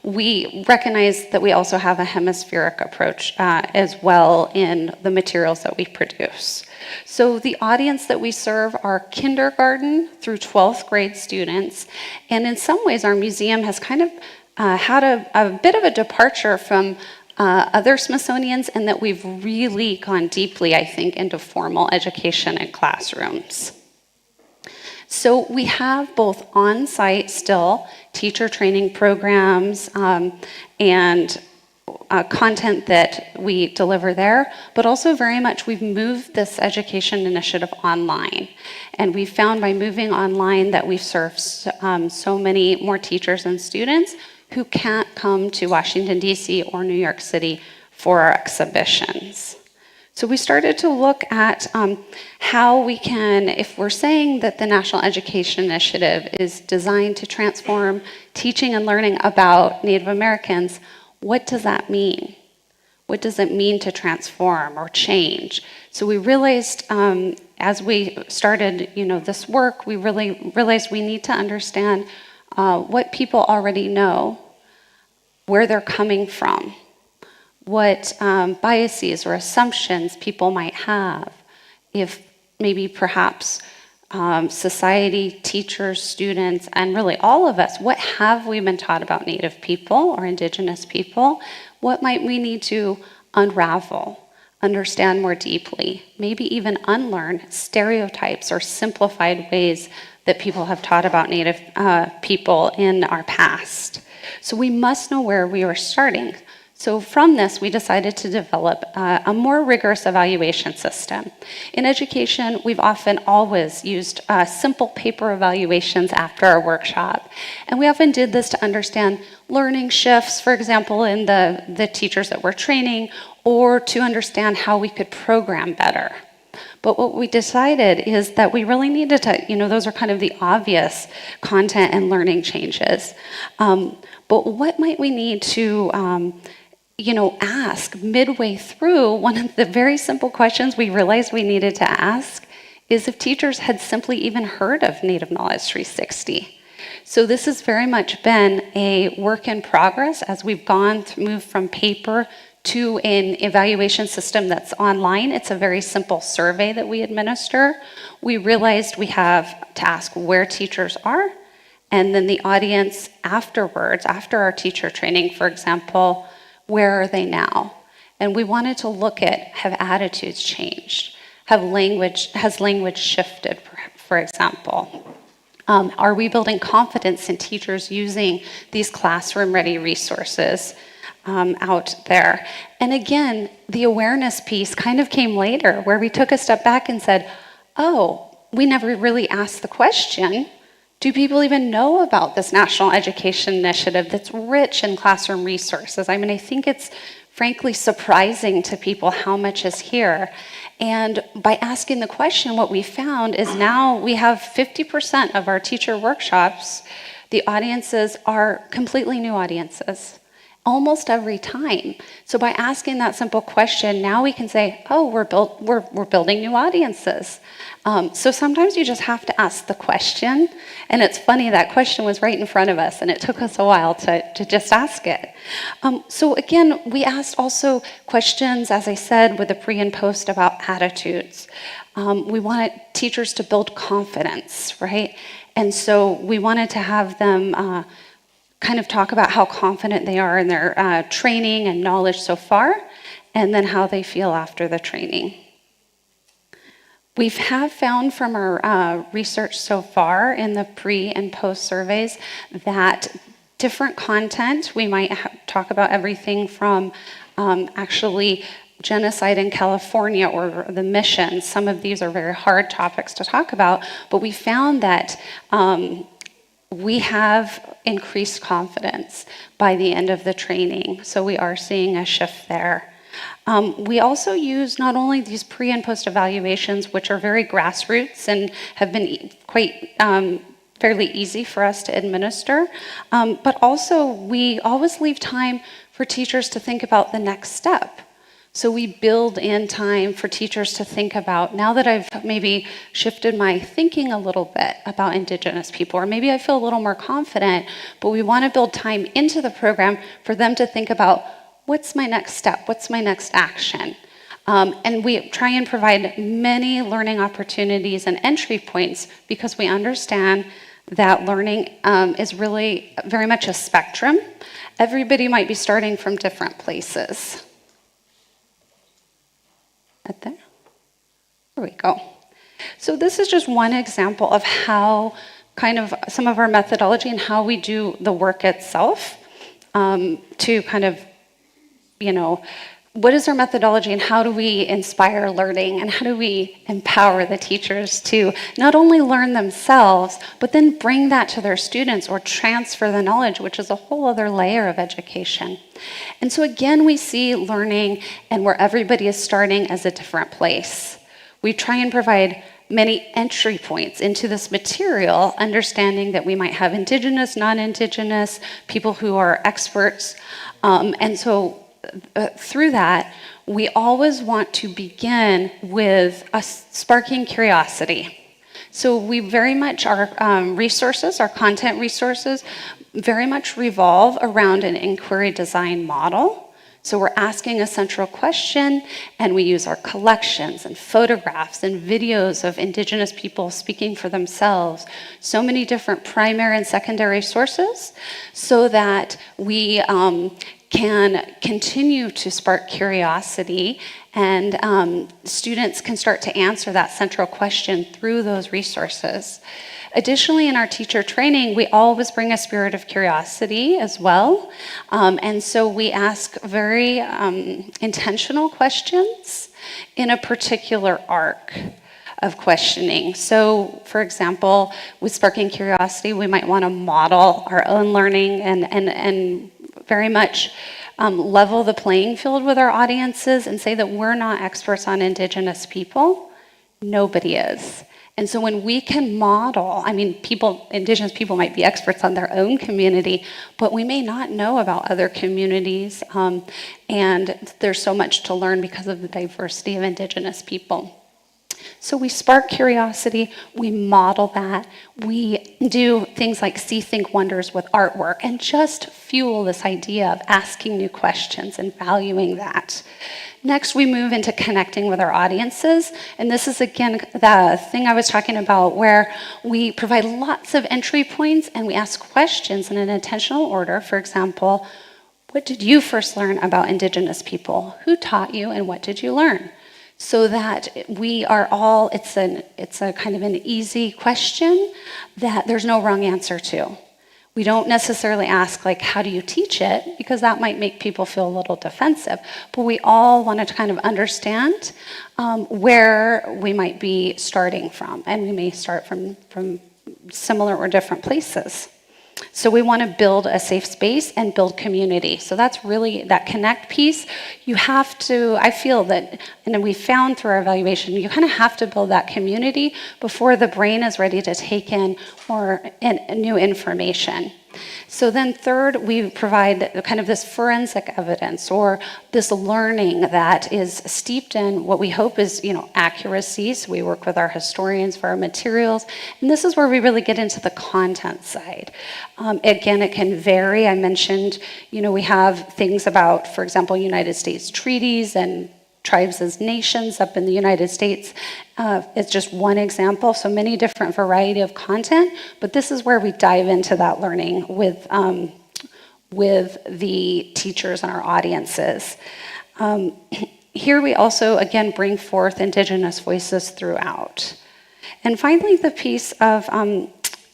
we recognize that we also have a hemispheric approach as well in the materials that we produce. So the audience that we serve are kindergarten through 12th grade students, and in some ways our museum has kind of had a bit of a departure from other Smithsonian's in that we've really gone deeply, I think, into formal education and classrooms. So we have both on-site still teacher training programs and content that we deliver there, but also very much we've moved this education initiative online. And we've found by moving online that we've served so many more teachers and students who can't come to Washington, D.C. or New York City for our exhibitions. So we started to look at how we can, if we're saying that the National Education Initiative is designed to transform teaching and learning about Native Americans, what does that mean? What does it mean to transform or change? So we realized as we started this work, we really realized we need to understand what people already know, where they're coming from, what biases or assumptions people might have, if maybe perhaps society, teachers, students, and really all of us, what have we been taught about Native people or Indigenous people? What might we need to unravel, understand more deeply, maybe even unlearn stereotypes or simplified ways that people have taught about Native people in our past. So we must know where we are starting. So from this, we decided to develop a more rigorous evaluation system. In education, we've often always used simple paper evaluations after our workshop. And we often did this to understand learning shifts, for example, in the teachers that we're training, or to understand how we could program better. But what we decided is that we really needed to, those are kind of the obvious content and learning changes. But what might we need to, ask midway through? One of the very simple questions we realized we needed to ask is if teachers had simply even heard of Native Knowledge 360. So this has very much been a work in progress as we've moved from paper to an evaluation system that's online. It's a very simple survey that we administer. We realized we have to ask where teachers are, and then the audience afterwards, after our teacher training, for example, where are they now? And we wanted to look at, have attitudes changed? Has language shifted, for example? Are we building confidence in teachers using these classroom-ready resources out there? And again, the awareness piece kind of came later, where we took a step back and said, oh, we never really asked the question, do people even know about this National Education Initiative that's rich in classroom resources? I mean, I think it's frankly surprising to people how much is here. And by asking the question, what we found is now we have 50% of our teacher workshops, the audiences are completely new audiences, almost every time. So by asking that simple question, now we can say, oh, we're building new audiences. So sometimes you just have to ask the question, and it's funny, that question was right in front of us, and it took us a while to just ask it. So again, we asked also questions, as I said, with the pre and post about attitudes. We wanted teachers to build confidence, right? And so we wanted to have them kind of talk about how confident they are in their training and knowledge so far, and then how they feel after the training. We have found from our research so far in the pre and post surveys that different content, we might talk about everything from actually genocide in California or the mission. Some of these are very hard topics to talk about, but we found that we have increased confidence by the end of the training. So we are seeing a shift there. We also use not only these pre and post evaluations, which are very grassroots and have been quite fairly easy for us to administer, but also we always leave time for teachers to think about the next step. So we build in time for teachers to think about, now that I've maybe shifted my thinking a little bit about Indigenous people, or maybe I feel a little more confident, but we want to build time into the program for them to think about, what's my next step? What's my next action? And we try and provide many learning opportunities and entry points because we understand that learning is really very much a spectrum. Everybody might be starting from different places. Right there. There we go. So this is just one example of how kind of some of our methodology and how we do the work itself to kind of, what is our methodology and how do we inspire learning and how do we empower the teachers to not only learn themselves, but then bring that to their students or transfer the knowledge, which is a whole other layer of education. And so again, we see learning and where everybody is starting as a different place. We try and provide many entry points into this material, understanding that we might have Indigenous, non-Indigenous, people who are experts. And so through that, we always want to begin with a sparking curiosity. So we very much, our resources, our content resources, very much revolve around an inquiry design model. So we're asking a central question, and we use our collections and photographs and videos of Indigenous people speaking for themselves, so many different primary and secondary sources, so that we can continue to spark curiosity and students can start to answer that central question through those resources. Additionally, in our teacher training, we always bring a spirit of curiosity as well. And so we ask very intentional questions in a particular arc of questioning. So, for example, with sparking curiosity, we might want to model our own learning and very much level the playing field with our audiences and say that we're not experts on Indigenous people. Nobody is. And so when we can model, Indigenous people might be experts on their own community, but we may not know about other communities. And there's so much to learn because of the diversity of Indigenous people. So we spark curiosity, we model that, we do things like see, think, wonders with artwork, and just fuel this idea of asking new questions and valuing that. Next, we move into connecting with our audiences, and this is again the thing I was talking about where we provide lots of entry points and we ask questions in an intentional order. For example, what did you first learn about Indigenous people? Who taught you and what did you learn? So that we are all, it's a kind of an easy question that there's no wrong answer to. We don't necessarily ask like, how do you teach it? Because that might make people feel a little defensive. But we all want to kind of understand where we might be starting from. And we may start from similar or different places. So we want to build a safe space and build community. So that's really that connect piece. You have to, I feel that, and we found through our evaluation, you kind of have to build that community before the brain is ready to take in more new information. So then third, we provide kind of this forensic evidence or this learning that is steeped in what we hope is, accuracy. So we work with our historians for our materials. And this is where we really get into the content side. Again, it can vary. I mentioned, we have things about, for example, United States treaties and tribes as nations up in the United States. It's just one example, so many different variety of content, but this is where we dive into that learning with the teachers and our audiences. Here we also, again, bring forth Indigenous voices throughout. And finally, the piece of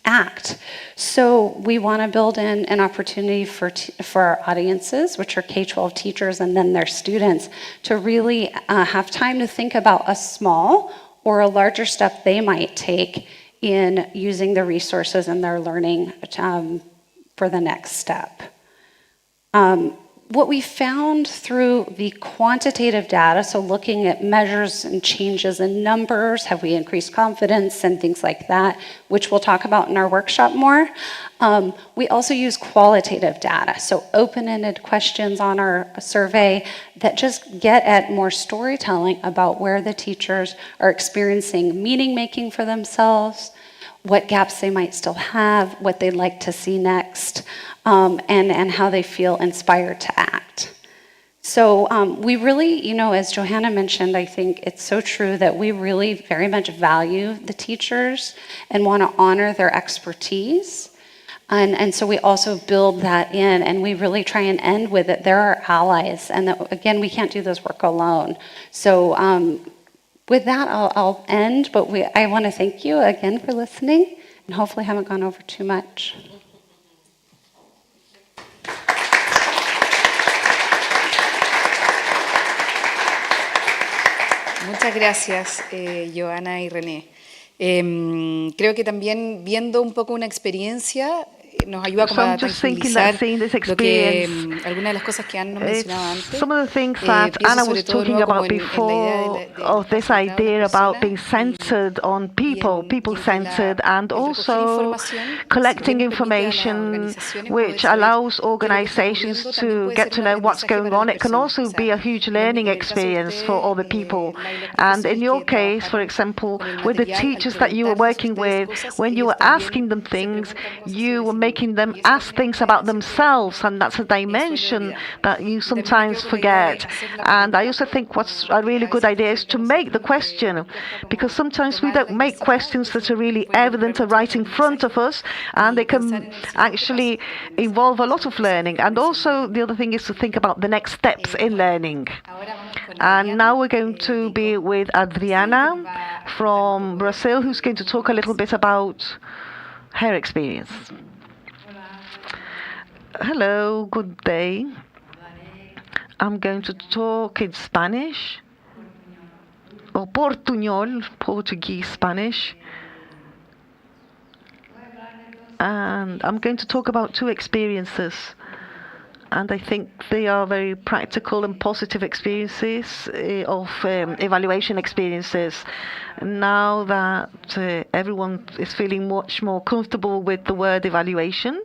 act. So we want to build in an opportunity for our audiences, which are K-12 teachers and then their students, to really have time to think about a small or a larger step they might take in using the resources in their learning for the next step. What we found through the quantitative data, so looking at measures and changes in numbers, have we increased confidence and things like that, which we'll talk about in our workshop more. We also use qualitative data, so open-ended questions on our survey that just get at more storytelling about where the teachers are experiencing meaning-making for themselves, what gaps they might still have, what they'd like to see next, and how they feel inspired to act. So we really, as Johanna mentioned, I think it's so true that we really very much value the teachers and want to honor their expertise. And so we also build that in, and we really try and end with it. They're our allies, and that, again, we can't do this work alone. So with that, I'll end, but I want to thank you again for listening, and hopefully haven't gone over too much. Muchas gracias, Johanna y René. Creo que también viendo un poco una experiencia nos ayuda como a tranquilizar lo que algunas de las cosas que Ana nos mencionaba antes. Some of the things that Anna was talking about before, of this idea about being centered on people, people-centered, and also collecting information which allows organizations to get to know what's going on. It can also be a huge learning experience for other people. And in your case, for example, with the teachers that you were working with, when you were asking them things, you were making them ask things about themselves, and that's a dimension that you sometimes forget. And I also think what's a really good idea is to make the question, because sometimes we don't make questions that are really evident or right in front of us, and they can actually involve a lot of learning. And also the other thing is to think about the next steps in learning. And now we're going to be with Adriana from Brazil, who's going to talk a little bit about her experience. Hello, good day. I'm going to talk in Spanish, or Portuñol, Portuguese, Spanish. And I'm going to talk about two experiences. And I think they are very practical and positive experiences of evaluation experiences. Now that everyone is feeling much more comfortable with the word evaluation,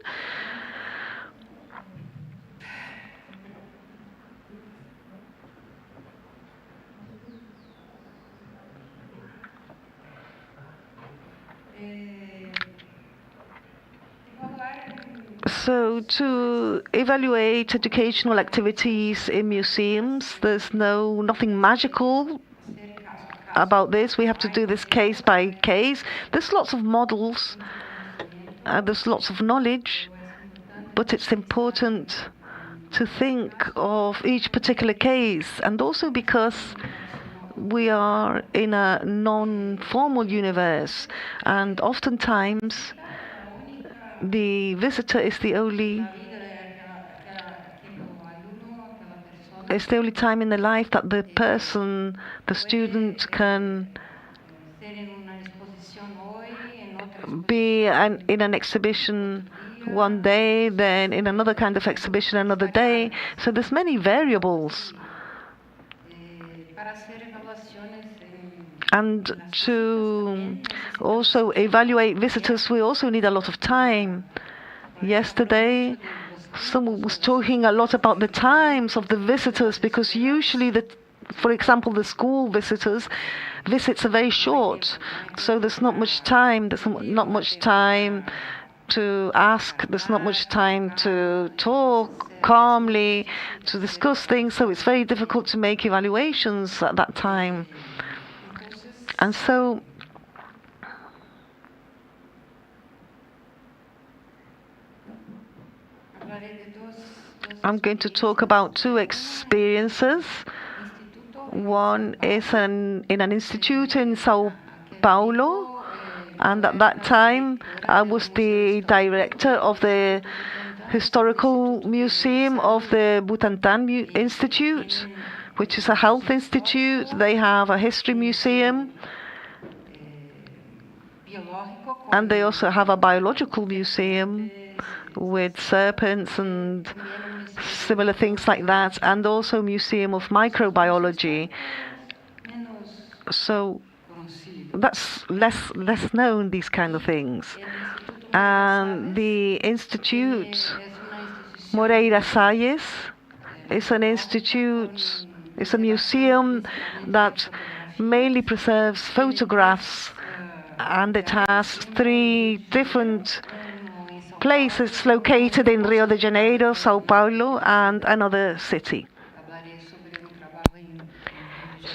so to evaluate educational activities in museums, there's nothing magical about this. We have to do this case by case. There's lots of models, there's lots of knowledge, but it's important to think of each particular case, and also because we are in a non-formal universe, and oftentimes the visitor is the only time in the life that the person, the student, can be in an exhibition one day, then in another kind of exhibition another day. So there's many variables. And to also evaluate visitors, we also need a lot of time. Yesterday, someone was talking a lot about the times of the visitors, because usually, for example, the school visits are very short. So there's not much time. There's not much time to ask. There's not much time to talk calmly, to discuss things. So it's very difficult to make evaluations at that time. And so I'm going to talk about two experiences. One is in an institute in Sao Paulo, And at that time, I was the director of the Historical Museum of the Butantan Institute, which is a health institute. They have a history museum, and they also have a biological museum with serpents and similar things like that, and also museum of microbiology. So that's less known, these kind of things. And the institute Moreira Salles is an institute, it's a museum that mainly preserves photographs, and it has 3 different places located in Rio de Janeiro, Sao Paulo, and another city.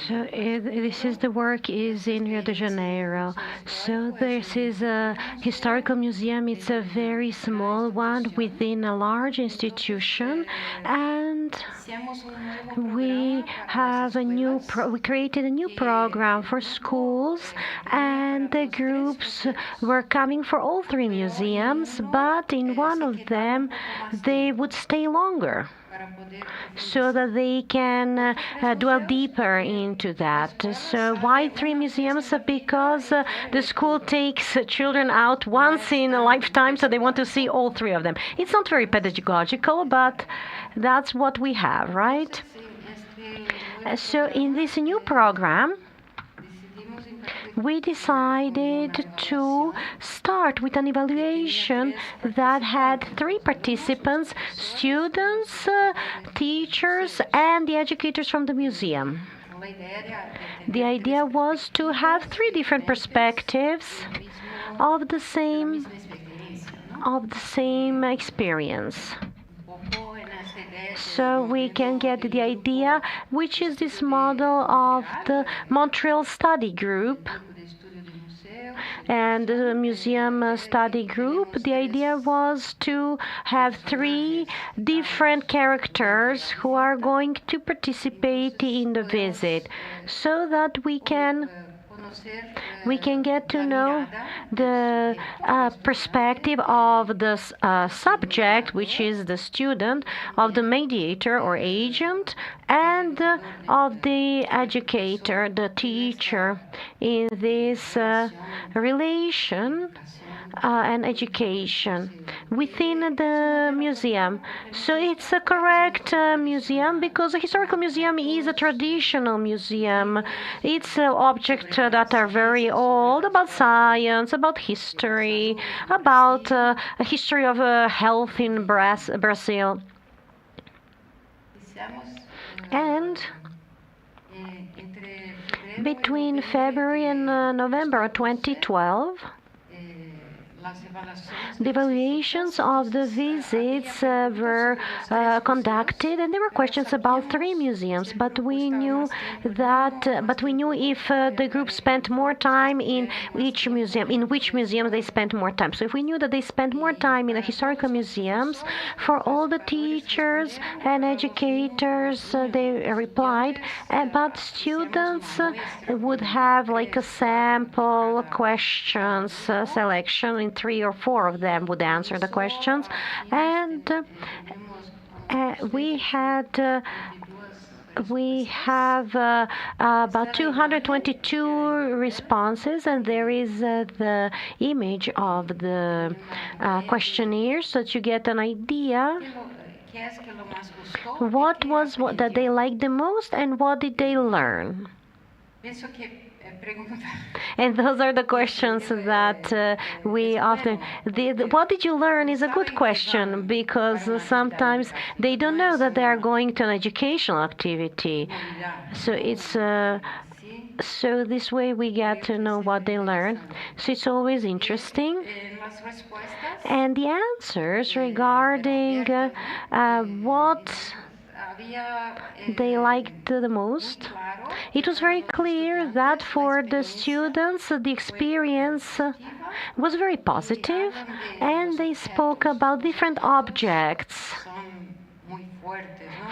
So this is the work is in Rio de Janeiro. So this is a historical museum. It's a very small one within a large institution, and we have we created a new program for schools, and the groups were coming for all 3 museums, but in one of them they would stay longer, so that they can dwell deeper into that. So why 3 museums? Because the school takes children out once in a lifetime, so they want to see all 3 of them. It's not very pedagogical, but that's what we have, right? So in this new program, we decided to start with an evaluation that had 3 participants: students, teachers, and the educators from the museum. The idea was to have 3 different perspectives of the same experience. So we can get the idea, which is this model of the Montreal study group and the museum study group. The idea was to have 3 different characters who are going to participate in the visit, so that we can get to know the perspective of the subject, which is the student, of the mediator or agent, and of the educator, the teacher, in this relation and education within the museum. So it's a correct museum, because a historical museum is a traditional museum. It's objects that are very old, about science, about history, about a history of health in Brazil. And between February and November 2012, the evaluations of the visits were conducted, and there were questions about 3 museums. But we knew if the group spent more time in which museum they spent more time. So if we knew that they spent more time in the historical museums, for all the teachers and educators, they replied. But students would have like a sample questions selection. In 3 or 4 of them would answer the questions, and we have about 222 responses, and there is the image of the questionnaire, so that you get an idea what that they liked the most and what did they learn. And those are the questions that we often... what did you learn is a good question, because sometimes they don't know that they are going to an educational activity. So it's... so this way we get to know what they learn. So it's always interesting. And the answers regarding what they liked the most, it was very clear that for the students the experience was very positive, and they spoke about different objects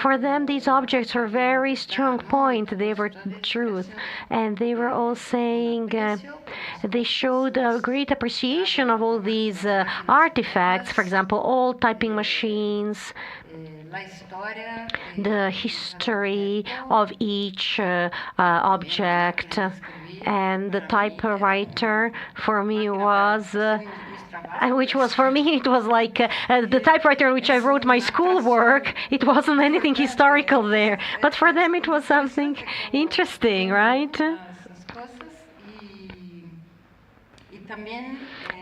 For them, these objects were very strong point. They were truth, and they were all saying they showed a great appreciation of all these artifacts. For example, all typing machines, the history of each object, and the typewriter for me was. Which was for me, it was like the typewriter on which I wrote my schoolwork. It wasn't anything historical there, but for them it was something interesting, right?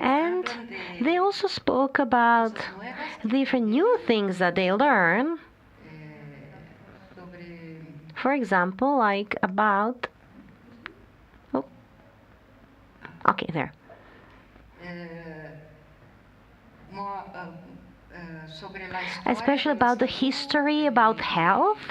And they also spoke about different new things that they learn. For example, like about... Oh. Okay, there. Especially about the history, about health,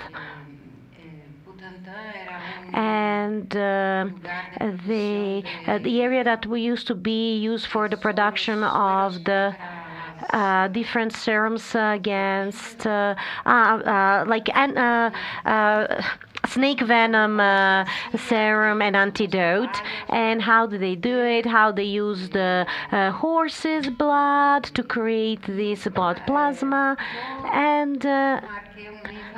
and the area that we used to be used for the production of the different serums against snake venom serum and antidote, and how do they do it, how they use the horse's blood to create this blood plasma. And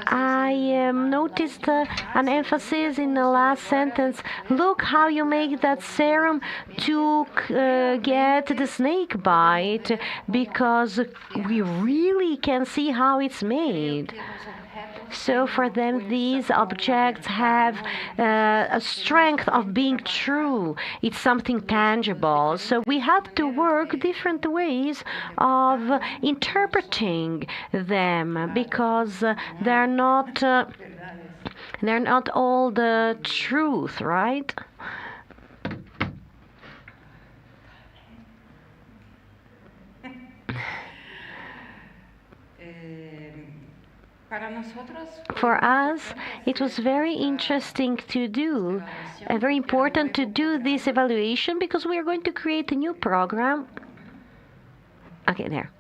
I noticed an emphasis in the last sentence. Look how you make that serum to get the snake bite, because we really can see how it's made. So for them, these objects have a strength of being true. It's something tangible. So we have to work different ways of interpreting them, because they're not all the truth, right? For us, it was very interesting to do, and very important to do this evaluation, because we are going to create a new program. Okay, there.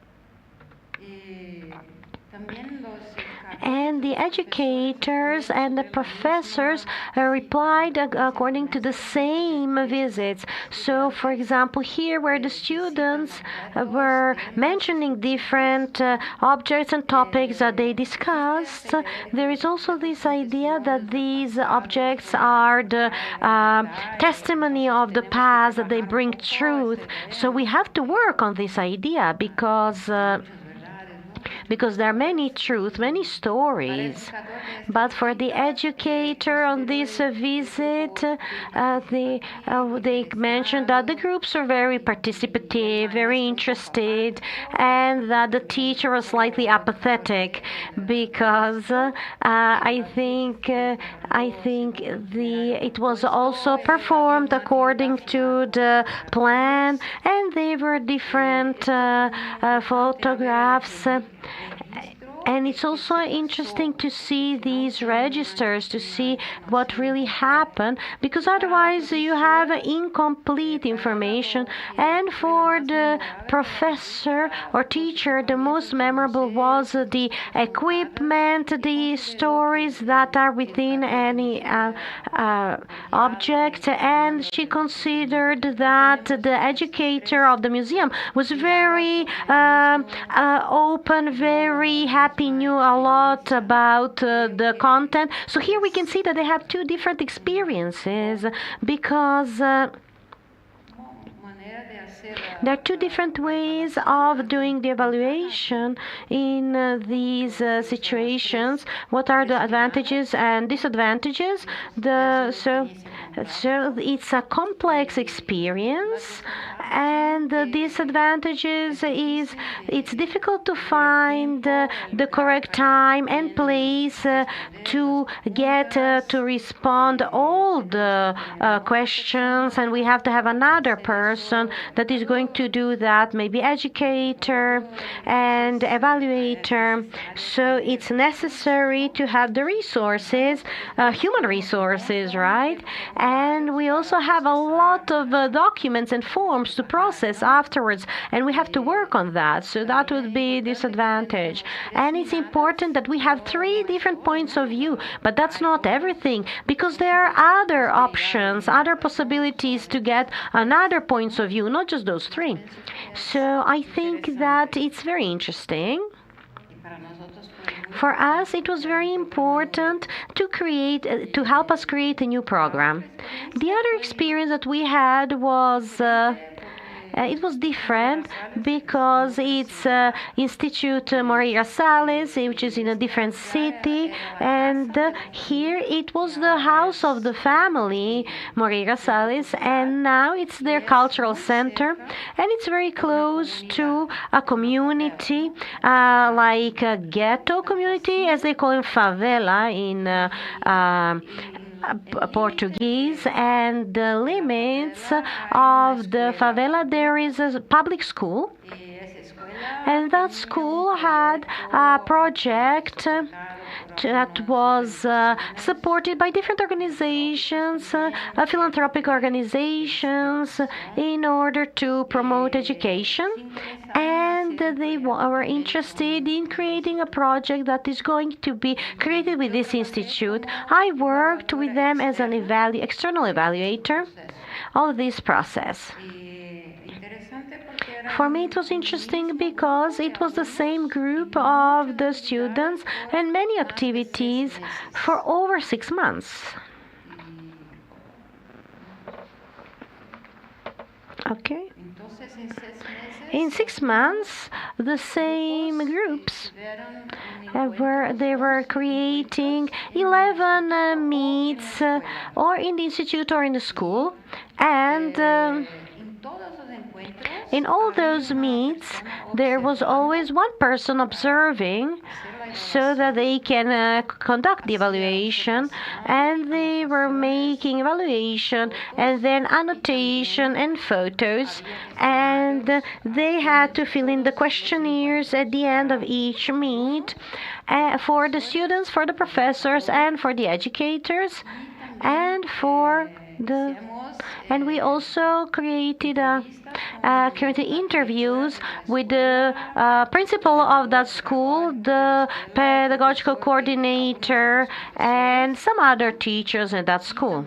And the educators and the professors replied according to the same visits. So, for example, here where the students were mentioning different objects and topics that they discussed, there is also this idea that these objects are the testimony of the past, that they bring truth. So we have to work on this idea, because there are many truths, many stories. But for the educator on this visit, they mentioned that the groups are very participative, very interested, and that the teacher was slightly apathetic, because I think it was also performed according to the plan, and they were different photographs. And it's also interesting to see these registers, to see what really happened, because otherwise you have incomplete information. And for the professor or teacher, the most memorable was the equipment, the stories that are within any object. And she considered that the educator of the museum was very open, very happy, knew a lot about the content. So here we can see that they have two different experiences, because there are two different ways of doing the evaluation in these situations. What are the advantages and disadvantages? So it's a complex experience, and the disadvantages is it's difficult to find the correct time and place to get to respond all the questions, and we have to have another person that is going to do that, maybe educator and evaluator. So it's necessary to have the resources, human resources, right? And we also have a lot of documents and forms to process afterwards, and we have to work on that. So that would be disadvantage. And it's important that we have three different points of view, but that's not everything, because there are other options, other possibilities to get another points of view, not just those three. So I think that it's very interesting. For us, it was very important to create, to help us create a new program. The other experience that we had was it was different because it's Institute Moreira Salles, which is in a different city, and here it was the house of the family Moreira Salles, and now it's their cultural center, and it's very close to a community, like a ghetto community, as they call it, favela in Portuguese, and the limits of the favela, there is a public school, and that school had a project that was supported by different organizations, philanthropic organizations, in order to promote education. And they were interested in creating a project that is going to be created with this institute. I worked with them as an external evaluator of this process. For me, it was interesting because it was the same group of the students and many activities for over 6 months. Okay. In 6 months, the same groups they were creating 11 meets, or in the institute or in the school, and in all those meets, there was always one person observing so that they can conduct the evaluation, and they were making evaluation and then annotation and photos, and they had to fill in the questionnaires at the end of each meet for the students, for the professors, and for the educators, and we also created interviews with the principal of that school, the pedagogical coordinator, and some other teachers in that school,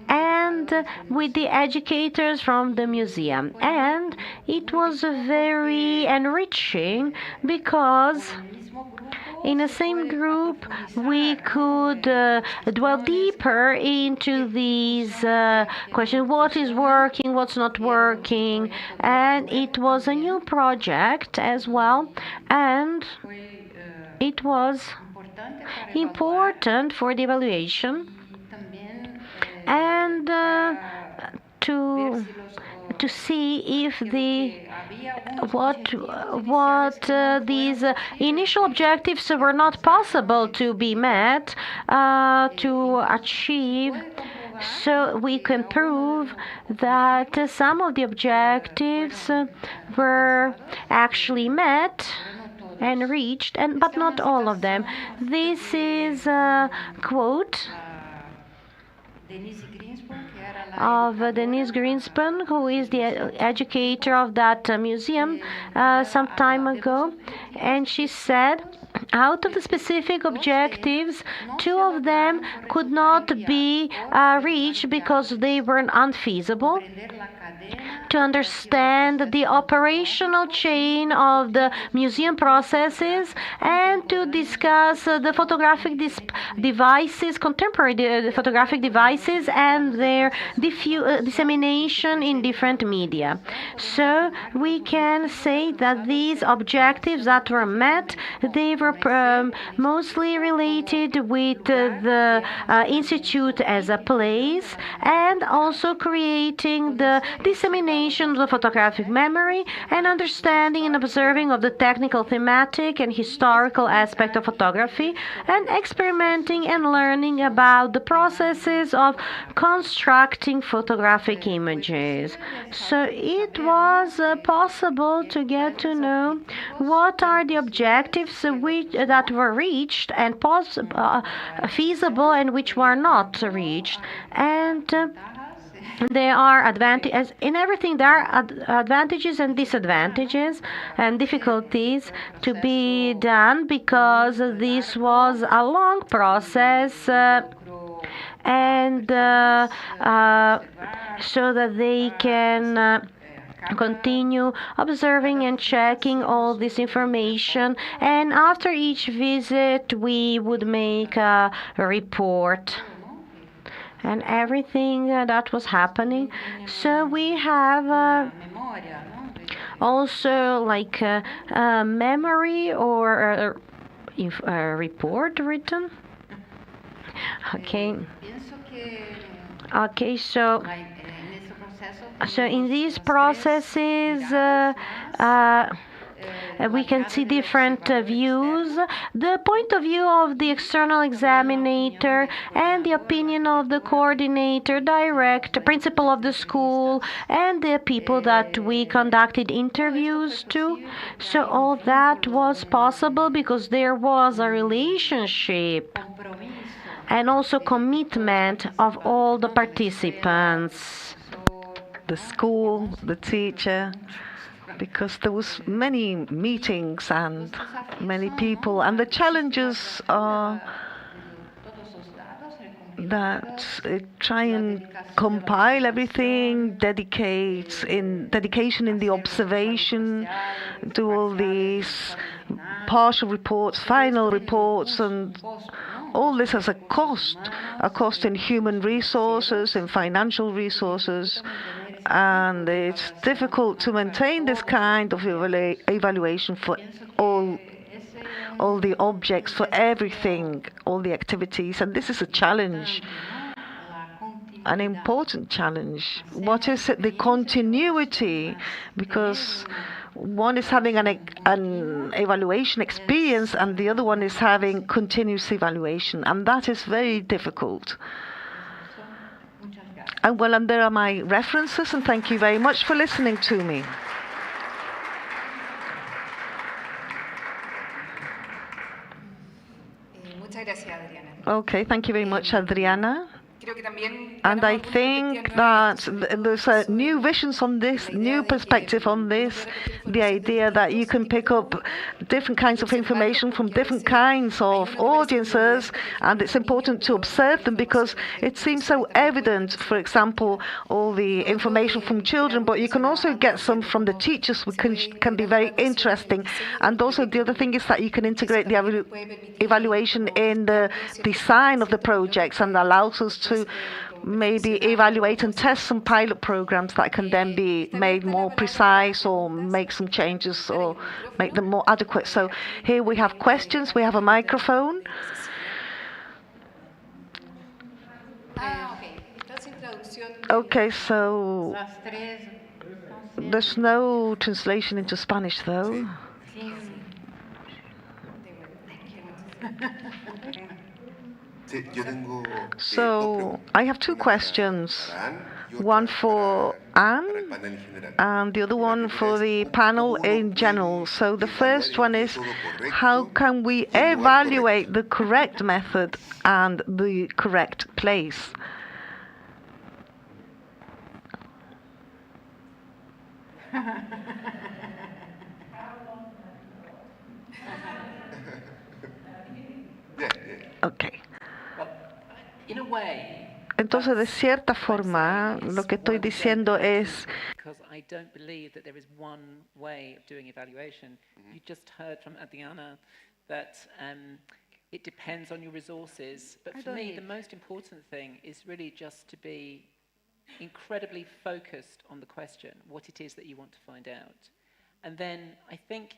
and with the educators from the museum. And it was very enriching because in the same group, we could dwell deeper into these questions: what is working, what's not working, and it was a new project as well, and it was important for the evaluation and to see if these initial objectives were not possible to be met, to achieve, so we can prove that some of the objectives were actually met and reached, but not all of them. This is a quote of Denise Greenspan, who is the educator of that museum some time ago, and she said, out of the specific objectives, 2 of them could not be reached because they were unfeasible: to understand the operational chain of the museum processes, and to discuss the photographic devices, contemporary photographic devices, and their dissemination in different media. So we can say that these objectives that were met, they were mostly related with the institute as a place, and also creating the dissemination of the photographic memory, and understanding and observing of the technical, thematic, and historical aspect of photography, and experimenting and learning about the processes of constructing photographic images. So it was possible to get to know what are the objectives which that were reached and feasible and which were not reached. And there are advantages in everything. There are advantages and disadvantages and difficulties to be done because this was a long process. And so that they can continue observing and checking all this information, and after each visit we would make a report and everything that was happening. So we have also like a memory or a report written. Okay. Okay, so in these processes, we can see different views, the point of view of the external examiner and the opinion of the coordinator, principal of the school, and the people that we conducted interviews to. So all that was possible because there was a relationship and also commitment of all the participants. The school, the teacher, because there was many meetings and many people, and the challenges are that try and compile everything, dedication in the observation, do all these partial reports, final reports, and all this has a cost in human resources, in financial resources, and it's difficult to maintain this kind of evaluation for all the objects, for everything, all the activities, and this is a challenge, an important challenge. What is it? The continuity, because one is having an evaluation experience and the other one is having continuous evaluation, and that is very difficult. And well, and there are my references, and thank you very much for listening to me. Okay, thank you very much, Adriana. And I think that there's a new visions on this, new perspective on this, the idea that you can pick up different kinds of information from different kinds of audiences, and it's important to observe them because it seems so evident, for example, all the information from children, but you can also get some from the teachers, which can be very interesting. And also the other thing is that you can integrate the evaluation in the design of the projects, and allows us to maybe evaluate and test some pilot programs that can then be made more precise or make some changes or make them more adequate. So here we have questions. We have a microphone. Okay, so there's no translation into Spanish though. So I have two questions, one for Anne and the other one for the panel in general. So the first one is, how can we evaluate the correct method and the correct place? Okay. Entonces, de cierta forma, lo que estoy diciendo es, because I don't believe that there is one way of doing evaluation. You just heard from Adriana that it depends on your resources. But for me, the most important thing is really just to be incredibly focused on the question, what it is that you want to find out. And then I think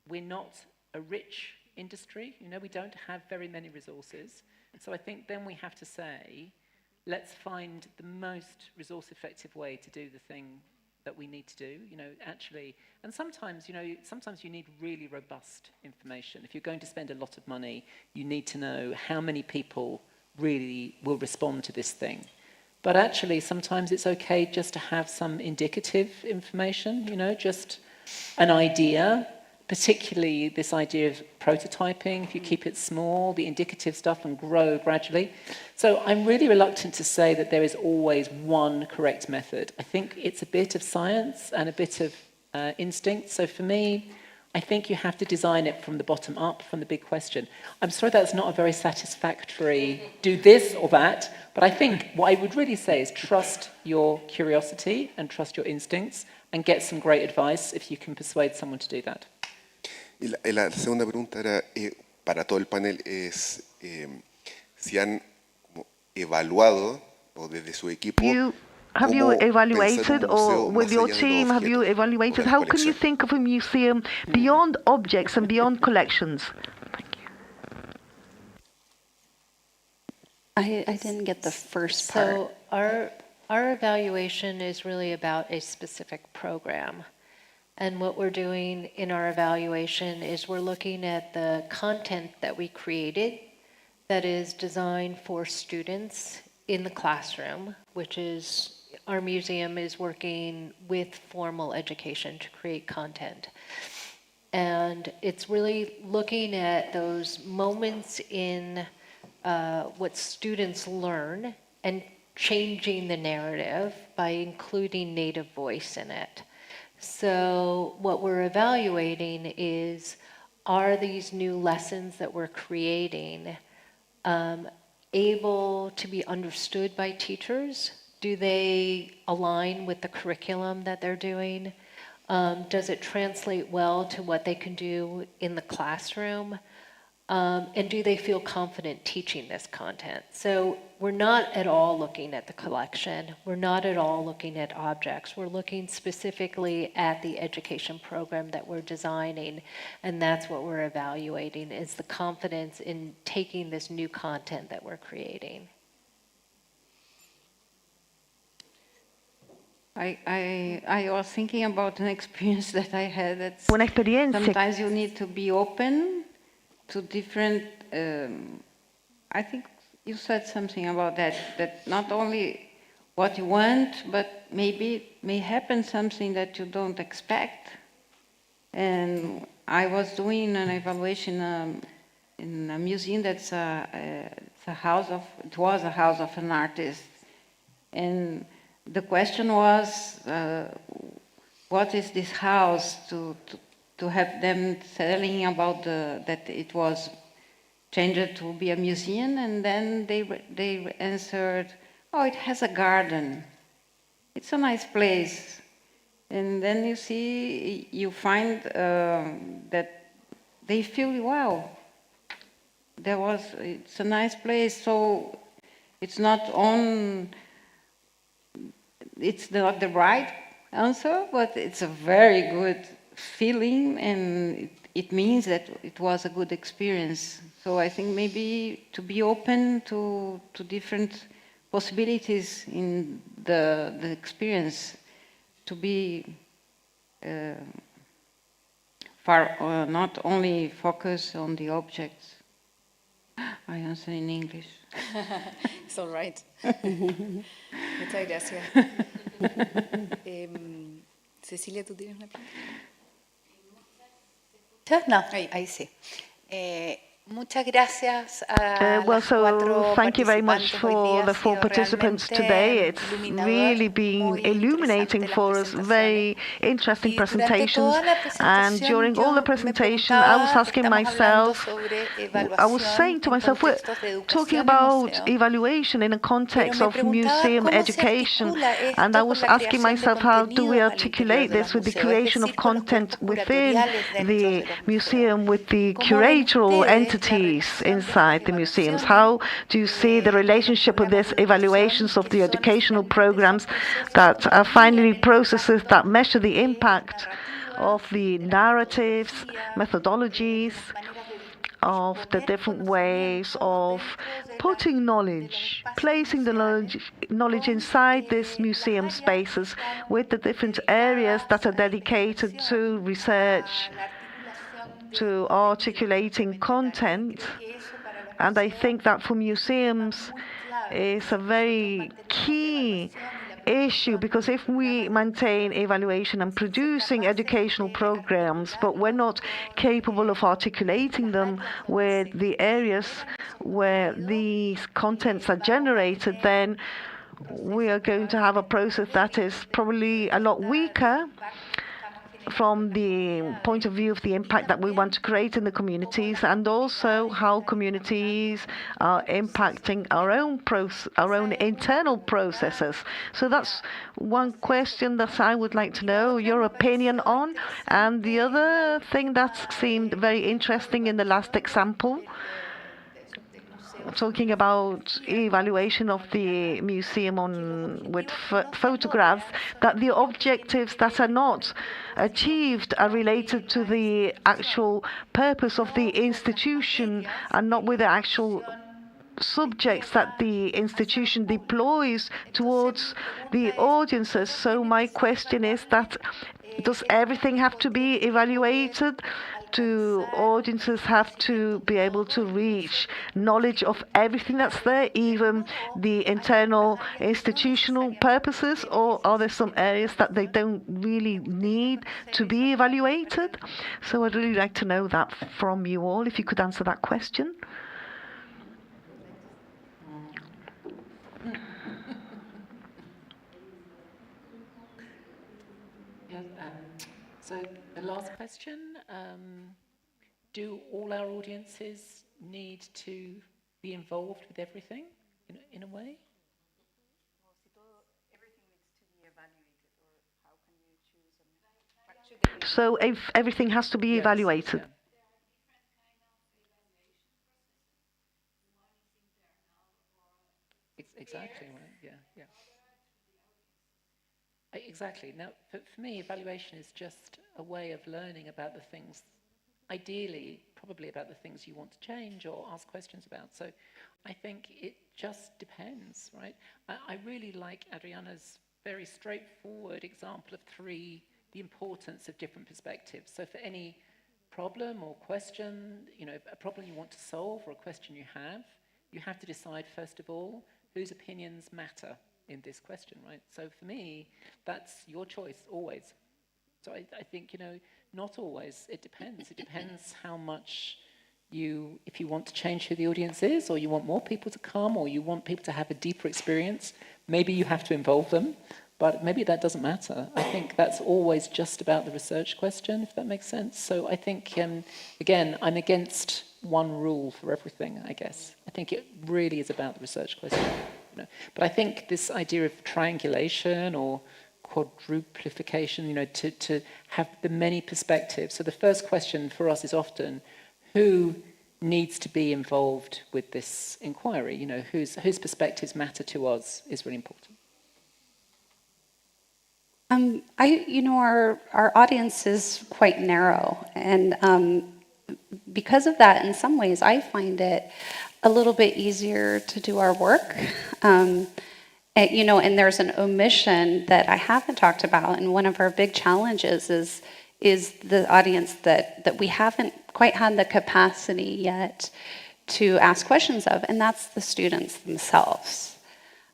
we're not a rich industry, we don't have very many resources. And so I think then we have to say, let's find the most resource effective way to do the thing that we need to do, actually. And sometimes, sometimes you need really robust information. If you're going to spend a lot of money, you need to know how many people really will respond to this thing. But actually, sometimes it's okay just to have some indicative information, just an idea. particularly this idea of prototyping, if you keep it small, the indicative stuff, and grow gradually. So I'm really reluctant to say that there is always one correct method. I think it's a bit of science and a bit of instinct. So for me, I think you have to design it from the bottom up, from the big question. I'm sorry that's not a very satisfactory do this or that, but I think what I would really say is trust your curiosity and trust your instincts and get some great advice if you can persuade someone to do that. Y la segunda pregunta era para todo el panel es si han evaluado o desde su equipo have you evaluated, or with your team, have you evaluated, how can you think of a museum beyond objects and beyond collections? Thank you. I didn't get the first part. So our evaluation is really about a specific program. And what we're doing in our evaluation is we're looking at the content that we created that is designed for students in the classroom, which is our museum is working with formal education to create content. And it's really looking at those moments in what students learn and changing the narrative by including native voice in it. So what we're evaluating is, are these new lessons that we're creating able to be understood by teachers? Do they align with the curriculum that they're doing? Does it translate well to what they can do in the classroom? And do they feel confident teaching this content? So we're not at all looking at the collection. We're not at all looking at objects. We're looking specifically at the education program that we're designing, and that's what we're evaluating, is the confidence in taking this new content that we're creating. I was thinking about an experience that I had. That Una experiencia. Sometimes you need to be open to different, I think you said something about that not only what you want, but maybe it may happen something that you don't expect. And I was doing an evaluation in a museum that's it was a house of an artist. And the question was, what is this house to have them telling about that it was changed to be a museum, and then they answered, oh, it has a garden. It's a nice place. And then you find that they feel, wow, it's a nice place. So it's not it's not the right answer, but it's a very good feeling, and it means that it was a good experience. So I think maybe to be open to different possibilities in the experience, to be not only focus on the objects. I answer in English. It's all right. Muchas gracias. Cecilia, ¿tú tienes una pregunta? No, ahí sí. Muchas gracias a well, las cuatro so thank you very much participantes hoy for día. the Ha 4 sido participants realmente today. It's iluminador, really been muy illuminating interesante for las us, very interesting Y durante presentations. toda la And presentación during all yo the me presentation, I was preguntaba, asking estamos hablando myself, sobre I was evaluación saying to en myself, we're contextos de talking educación en about museo, evaluation in a context pero me of preguntaba museum cómo se education. articula And I esto con was la asking creación de myself, how do we contenidos al interior articulate de los this with the museos, es creation of decir, con los content cuerpos within curatoriales dentro the de los museos. museum, with the ¿Cómo ven curatorial ustedes la entities relación de inside estas the museums? evaluaciones How do you see the relationship of these evaluations of the educational programs that are finally processes that measure the impact of the narratives, methodologies, of the different ways of putting knowledge, placing the knowledge inside these museum spaces, with the different areas that are dedicated to research, to articulating content. And I think that for museums is a very key issue, because if we maintain evaluation and producing educational programs, but we're not capable of articulating them with the areas where these contents are generated, then we are going to have a process that is probably a lot weaker from the point of view of the impact that we want to create in the communities, and also how communities are impacting our own internal processes. So that's one question that I would like to know your opinion on. And the other thing that seemed very interesting in the last example, talking about evaluation of the museum with photographs, that the objectives that are not achieved are related to the actual purpose of the institution and not with the actual subjects that the institution deploys towards the audiences. So my question is that, does everything have to be evaluated? Do audiences have to be able to reach knowledge of everything that's there, even the internal institutional purposes, or are there some areas that they don't really need to be evaluated? So I'd really like to know that from you all, if you could answer that question. Yes, so the last question, do all our audiences need to be involved with everything in a way? So if everything has to be evaluated. Yeah. Exactly, right? Yeah. Exactly. Now, for me, evaluation is just a way of learning about the things, ideally, probably about the things you want to change or ask questions about. So I think it just depends, right? I really like Adriana's very straightforward example of the importance of different perspectives. So for any problem or question, a problem you want to solve or a question you have to decide, first of all, whose opinions matter in this question, right? So for me, that's your choice, always. So I think, not always. It depends. It depends how much if you want to change who the audience is, or you want more people to come, or you want people to have a deeper experience, maybe you have to involve them, but maybe that doesn't matter. I think that's always just about the research question, if that makes sense. So I think, again, I'm against one rule for everything, I guess. I think it really is about the research question. But I think this idea of triangulation or quadruplication, to have the many perspectives. So the first question for us is often, who needs to be involved with this inquiry? Whose perspectives matter to us is really important. Our audience is quite narrow, and because of that, in some ways, I find it a little bit easier to do our work. And there's an omission that I haven't talked about, and one of our big challenges is the audience that we haven't quite had the capacity yet to ask questions of, and that's the students themselves.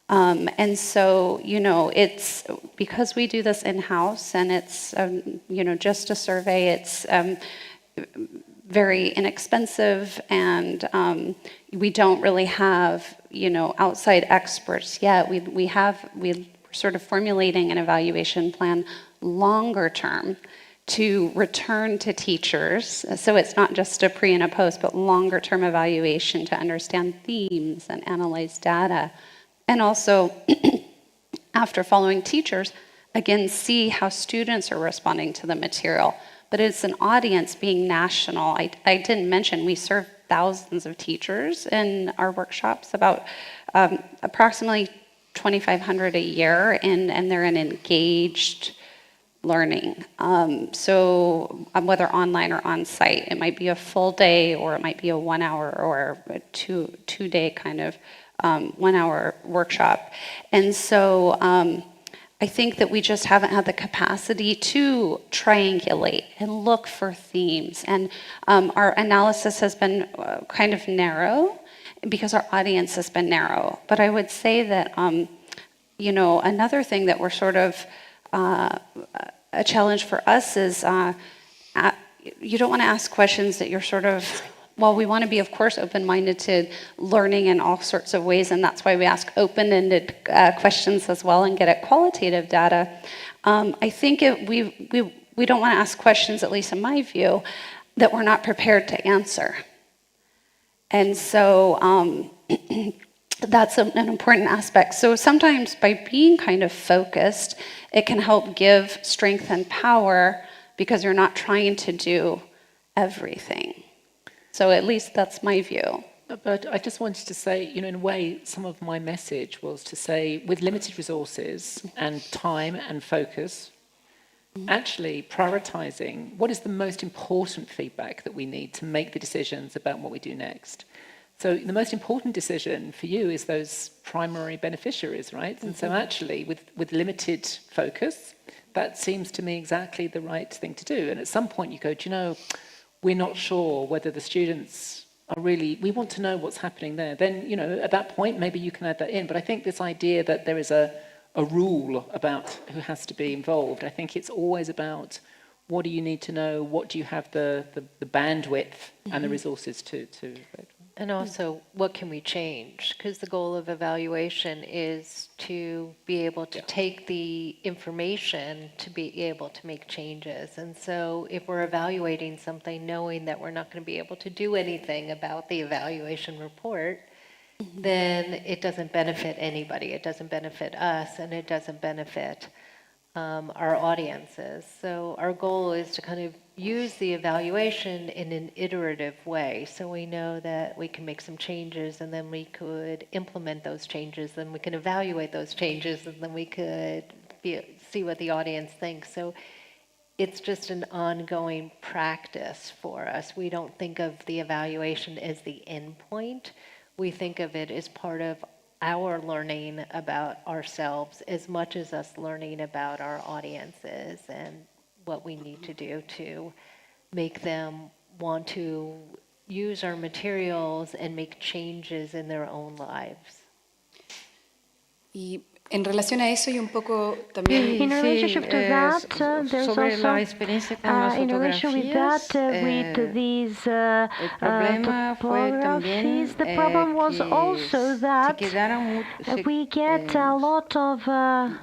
And so, it's because we do this in-house, and it's, just a survey, it's very inexpensive, and we don't really have, outside experts yet. We're sort of formulating an evaluation plan longer term to return to teachers. So it's not just a pre and a post, but longer term evaluation to understand themes and analyze data. And also, after following teachers, again, see how students are responding to the material. But it's an audience being national. I didn't mention we serve thousands of teachers in our workshops, about approximately 2,500 a year, and they're in engaged learning. So whether online or on site, it might be a full day, or it might be a 1 hour or a two-day kind of 1 hour workshop. And so I think that we just haven't had the capacity to triangulate and look for themes. And our analysis has been kind of narrow because our audience has been narrow. But I would say that, another thing that we're sort of a challenge for us is you don't want to ask questions that you're sort of, well, we want to be, of course, open-minded to learning in all sorts of ways, and that's why we ask open-ended questions as well and get at qualitative data. I think we don't want to ask questions, at least in my view, that we're not prepared to answer. And so that's an important aspect. So sometimes by being kind of focused, it can help give strength and power because you're not trying to do everything. So at least that's my view. But I just wanted to say, in a way, some of my message was to say, with limited resources and time and focus, actually prioritizing what is the most important feedback that we need to make the decisions about what we do next. So the most important decision for you is those primary beneficiaries, right? And so actually, with limited focus, that seems to me exactly the right thing to do. And at some point you go, we're not sure whether the students are really, we want to know what's happening there. Then, at that point, maybe you can add that in. But I think this idea that there is a rule about who has to be involved, I think it's always about what do you need to know, what do you have the bandwidth and the resources to. And also, what can we change? Because the goal of evaluation is to be able to take the information to be able to make changes. And so if we're evaluating something knowing that we're not going to be able to do anything about the evaluation report, then it doesn't benefit anybody. It doesn't benefit us, and it doesn't benefit our audiences. So our goal is to kind of use the evaluation in an iterative way, so we know that we can make some changes, and then we could implement those changes, then we can evaluate those changes, and then we could see what the audience thinks. So it's just an ongoing practice for us. We don't think of the evaluation as the end point. We think of it as part of our learning about ourselves as much as us learning about our audiences and what we need to do to make them want to use our materials and make changes in their own lives. Y en relación a eso y un poco también In relationship to that, there's also, in relation with that, with these topographies, the problem was also that we get a lot of,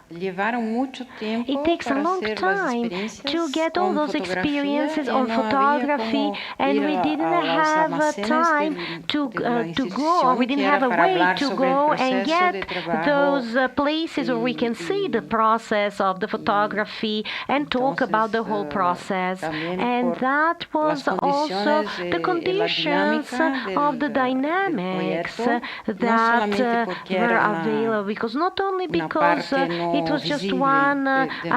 it takes a long time to get all those experiences on photography, and we didn't have time to go, or we didn't have a way to go and get those places where we can see the process of the photography and talk about the whole process. And that was also the conditions of the dynamics that were available, because not only because it was just one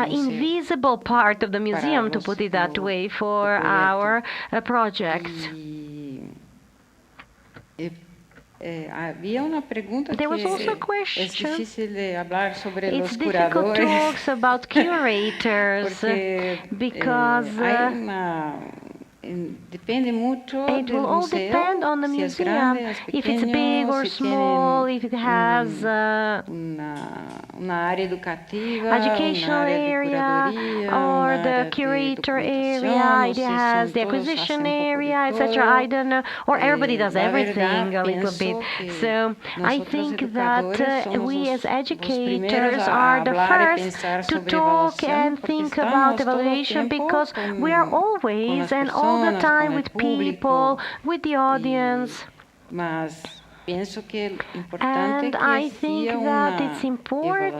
invisible part of the museum, to put it that way, for our projects. There was also a question. It's difficult to talk about curators because it will all depend on the museum, if it's big or small, if it has educational area or the curator area, it has the acquisition area, etc. I don't know, or everybody does everything a little bit. So I think that we as educators are the first to talk and think about evaluation, because we are always and all the time with people, with the audience. And I think that it's important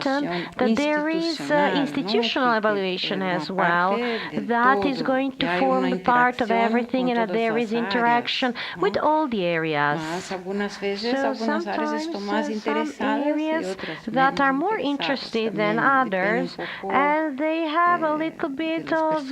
that there is institutional evaluation as well. That is going to form part of everything, and that there is interaction with all the areas. So sometimes some areas that are more interested than others, and they have a little bit of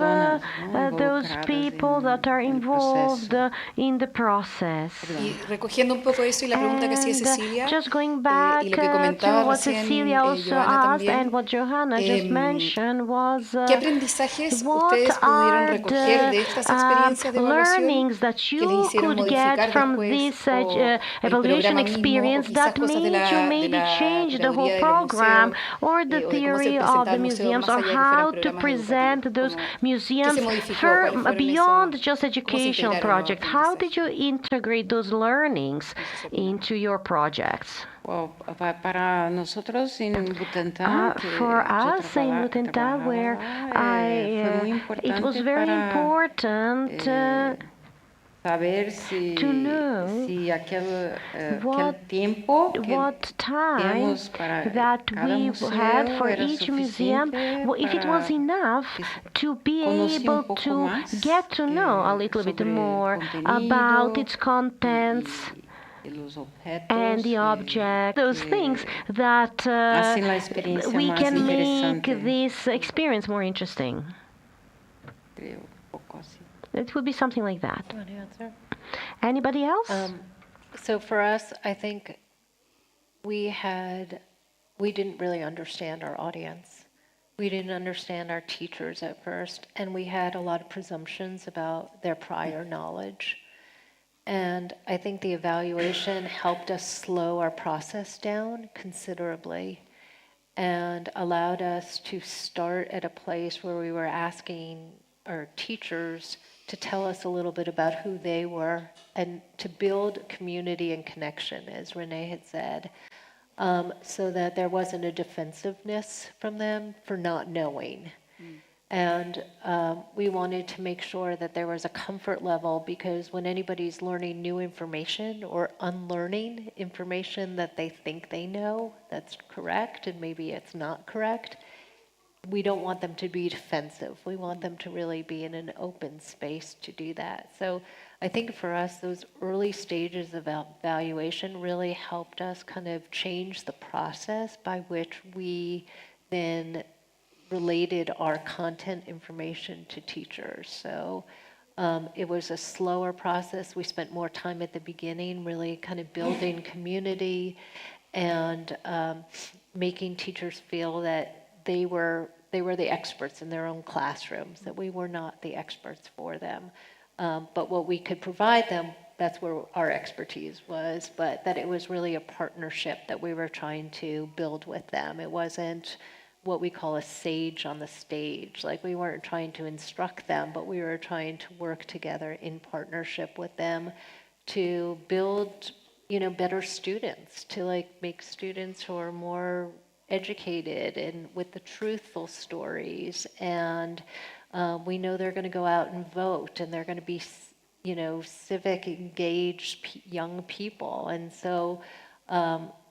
those people that are involved in the process. Y recogiendo un poco eso y la pregunta que hacía And Cecilia just going y back lo que to comentaba what recién Cecilia also Johanna asked también, and what Johanna just mentioned was ¿qué aprendizajes what ustedes pudieron are recoger the de estas experiencias de evaluación learnings that que les you hicieron could get modificar from después this o el evaluation programa mismo o experience quizás that cosas de made you la maybe change the whole curaduría de los program museos or the o de cómo se theory of presentaba the el museo museums más or allá de que fueran how to programas present educativos? those ¿Qué se museums modificó? ¿Cuáles fueron beyond esos, just cómo se educational integraron los project? How did aprendizajes? you integrate those learnings into your projects? Well, para nosotros en Butantán, que For yo us in Butantá, where fue muy it was importante very para important saber to know si aquel what tiempo que time teníamos para that cada we had museo for era each museum, suficiente if it was para enough to be conocer un able poco to más get to know a little bit sobre el more about contenido its contents y los objetos and the object, those things that hacen la experiencia we más can make interesante. this experience more interesting. Creo, un poco así. It would be something like that. You want to answer? Anybody else? So for us, I think we didn't really understand our audience. We didn't understand our teachers at first, and we had a lot of presumptions about their prior knowledge. And I think the evaluation helped us slow our process down considerably and allowed us to start at a place where we were asking our teachers to tell us a little bit about who they were and to build community and connection, as Renee had said, so that there wasn't a defensiveness from them for not knowing. And we wanted to make sure that there was a comfort level, because when anybody's learning new information or unlearning information that they think they know that's correct and maybe it's not correct, we don't want them to be defensive. We want them to really be in an open space to do that. So I think for us, those early stages of evaluation really helped us kind of change the process by which we then related our content information to teachers. So it was a slower process. We spent more time at the beginning really kind of building community and making teachers feel that they were the experts in their own classrooms, that we were not the experts for them. But what we could provide them, that's where our expertise was, but that it was really a partnership that we were trying to build with them. It wasn't what we call a sage on the stage. Like, we weren't trying to instruct them, but we were trying to work together in partnership with them to build, better students, to make students who are more educated and with the truthful stories. And we know they're going to go out and vote, and they're going to be, civic engaged young people. And so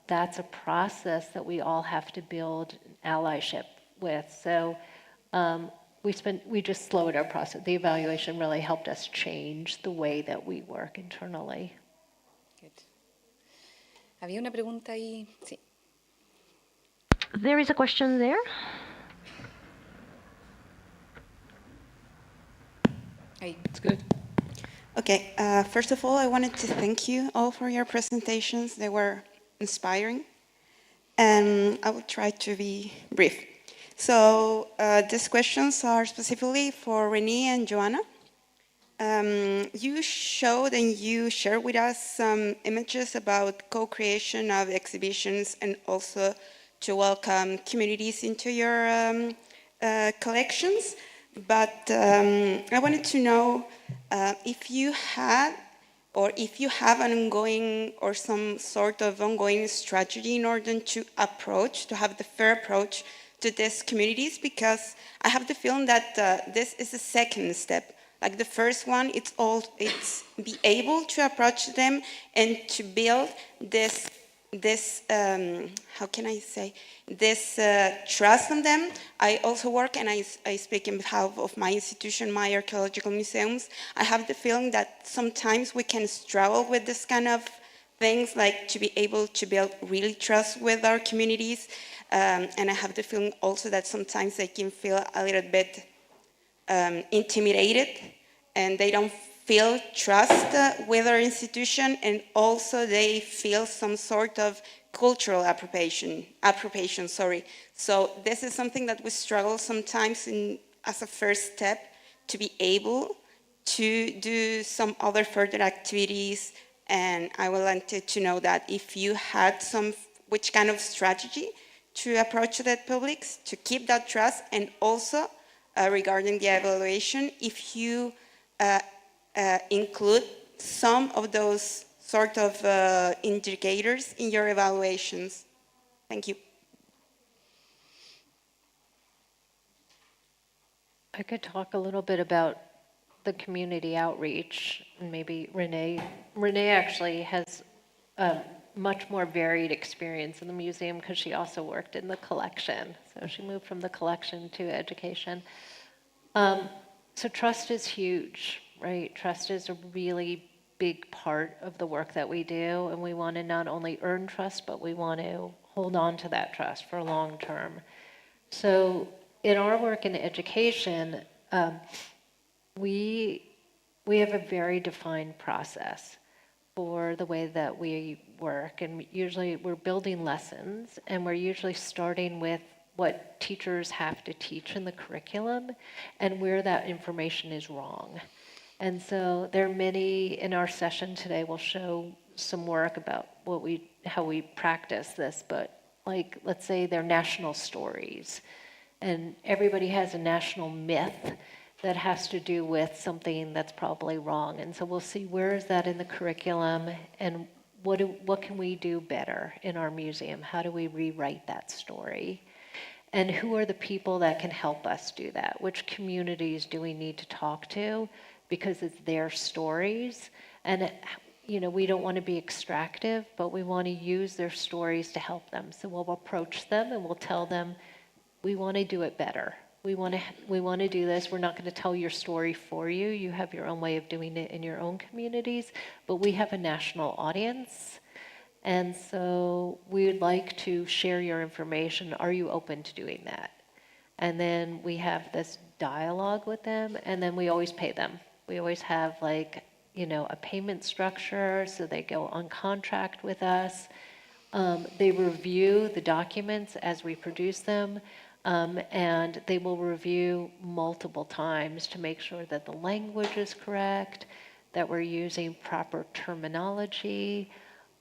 that's a process that we all have to build allyship with. So we just slowed our process. The evaluation really helped us change the way that we work internally. Good. Había una pregunta ahí. Sí. There is a question there. Ahí. It's good. Okay, first of all, I wanted to thank you all for your presentations. They were inspiring, and I will try to be brief. So these questions are specifically for Renee and Joanna. You showed and you shared with us some images about co-creation of exhibitions and also to welcome communities into your collections. But I wanted to know if you had or if you have an ongoing or some sort of ongoing strategy in order to have the fair approach to these communities, because I have the feeling that this is the second step. Like the first one, it's be able to approach them and to build this how can I say, this trust in them. I also work, and I speak in behalf of my institution, my archaeological museums. I have the feeling that sometimes we can struggle with this kind of things, like to be able to build really trust with our communities. And I have the feeling also that sometimes they can feel a little bit intimidated, and they don't feel trust with our institution, and also they feel some sort of cultural appropriation. So this is something that we struggle sometimes as a first step to be able to do some other further activities. And I would like to know that if you had which kind of strategy to approach that publics to keep that trust, and also regarding the evaluation, if you include some of those sort of indicators in your evaluations. Thank you. I could talk a little bit about the community outreach, and maybe Renee. Renee actually has a much more varied experience in the museum because she also worked in the collection. So she moved from the collection to education. So trust is huge, right? Trust is a really big part of the work that we do, and we want to not only earn trust, but we want to hold on to that trust for long term. So in our work in education, we have a very defined process for the way that we work, and usually we're building lessons, and we're usually starting with what teachers have to teach in the curriculum and where that information is wrong. And so there are many in our session today. We'll show some work about how we practice this, but like, let's say they're national stories, and everybody has a national myth that has to do with something that's probably wrong. And so we'll see where is that in the curriculum, and what can we do better in our museum? How do we rewrite that story? And who are the people that can help us do that? Which communities do we need to talk to? Because it's their stories. And we don't want to be extractive, but we want to use their stories to help them. So we'll approach them and we'll tell them, we want to do it better. We want to do this. We're not going to tell your story for you. You have your own way of doing it in your own communities, but we have a national audience. And so we would like to share your information. Are you open to doing that? And then we have this dialogue with them, and then we always pay them. We always have a payment structure, so they go on contract with us. They review the documents as we produce them, and they will review multiple times to make sure that the language is correct, that we're using proper terminology.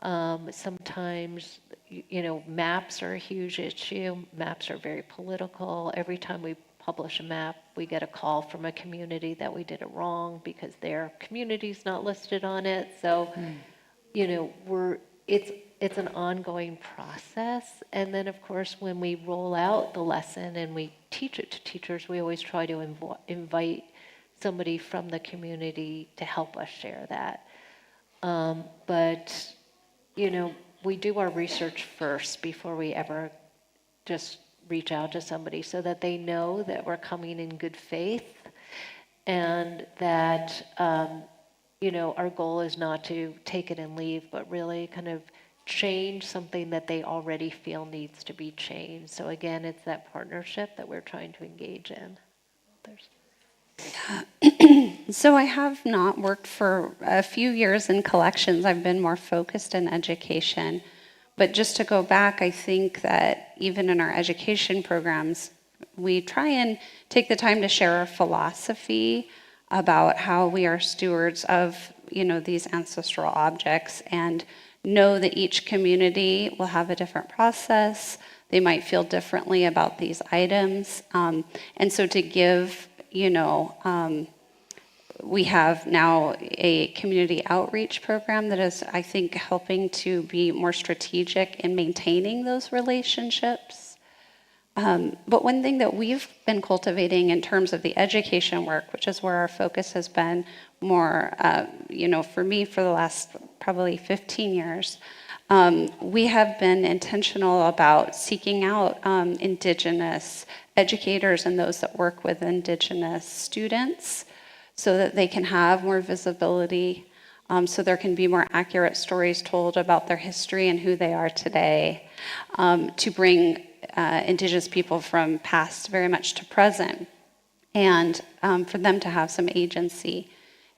Sometimes, maps are a huge issue. Maps are very political. Every time we publish a map, we get a call from a community that we did it wrong because their community's not listed on it. So, it's an ongoing process. And then, of course, when we roll out the lesson and we teach it to teachers, we always try to invite somebody from the community to help us share that. But we do our research first before we ever just reach out to somebody, so that they know that we're coming in good faith, and that our goal is not to take it and leave, but really kind of change something that they already feel needs to be changed. So again, it's that partnership that we're trying to engage in. So I have not worked for a few years in collections. I've been more focused in education. But just to go back, I think that even in our education programs, we try and take the time to share our philosophy about how we are stewards of, these ancestral objects, and know that each community will have a different process. They might feel differently about these items. And so to give, we have now a community outreach program that is, I think, helping to be more strategic in maintaining those relationships. But one thing that we've been cultivating in terms of the education work, which is where our focus has been more, for me for the last probably 15 years, we have been intentional about seeking out Indigenous educators and those that work with Indigenous students, so that they can have more visibility, so there can be more accurate stories told about their history and who they are today, to bring Indigenous people from past very much to present, and for them to have some agency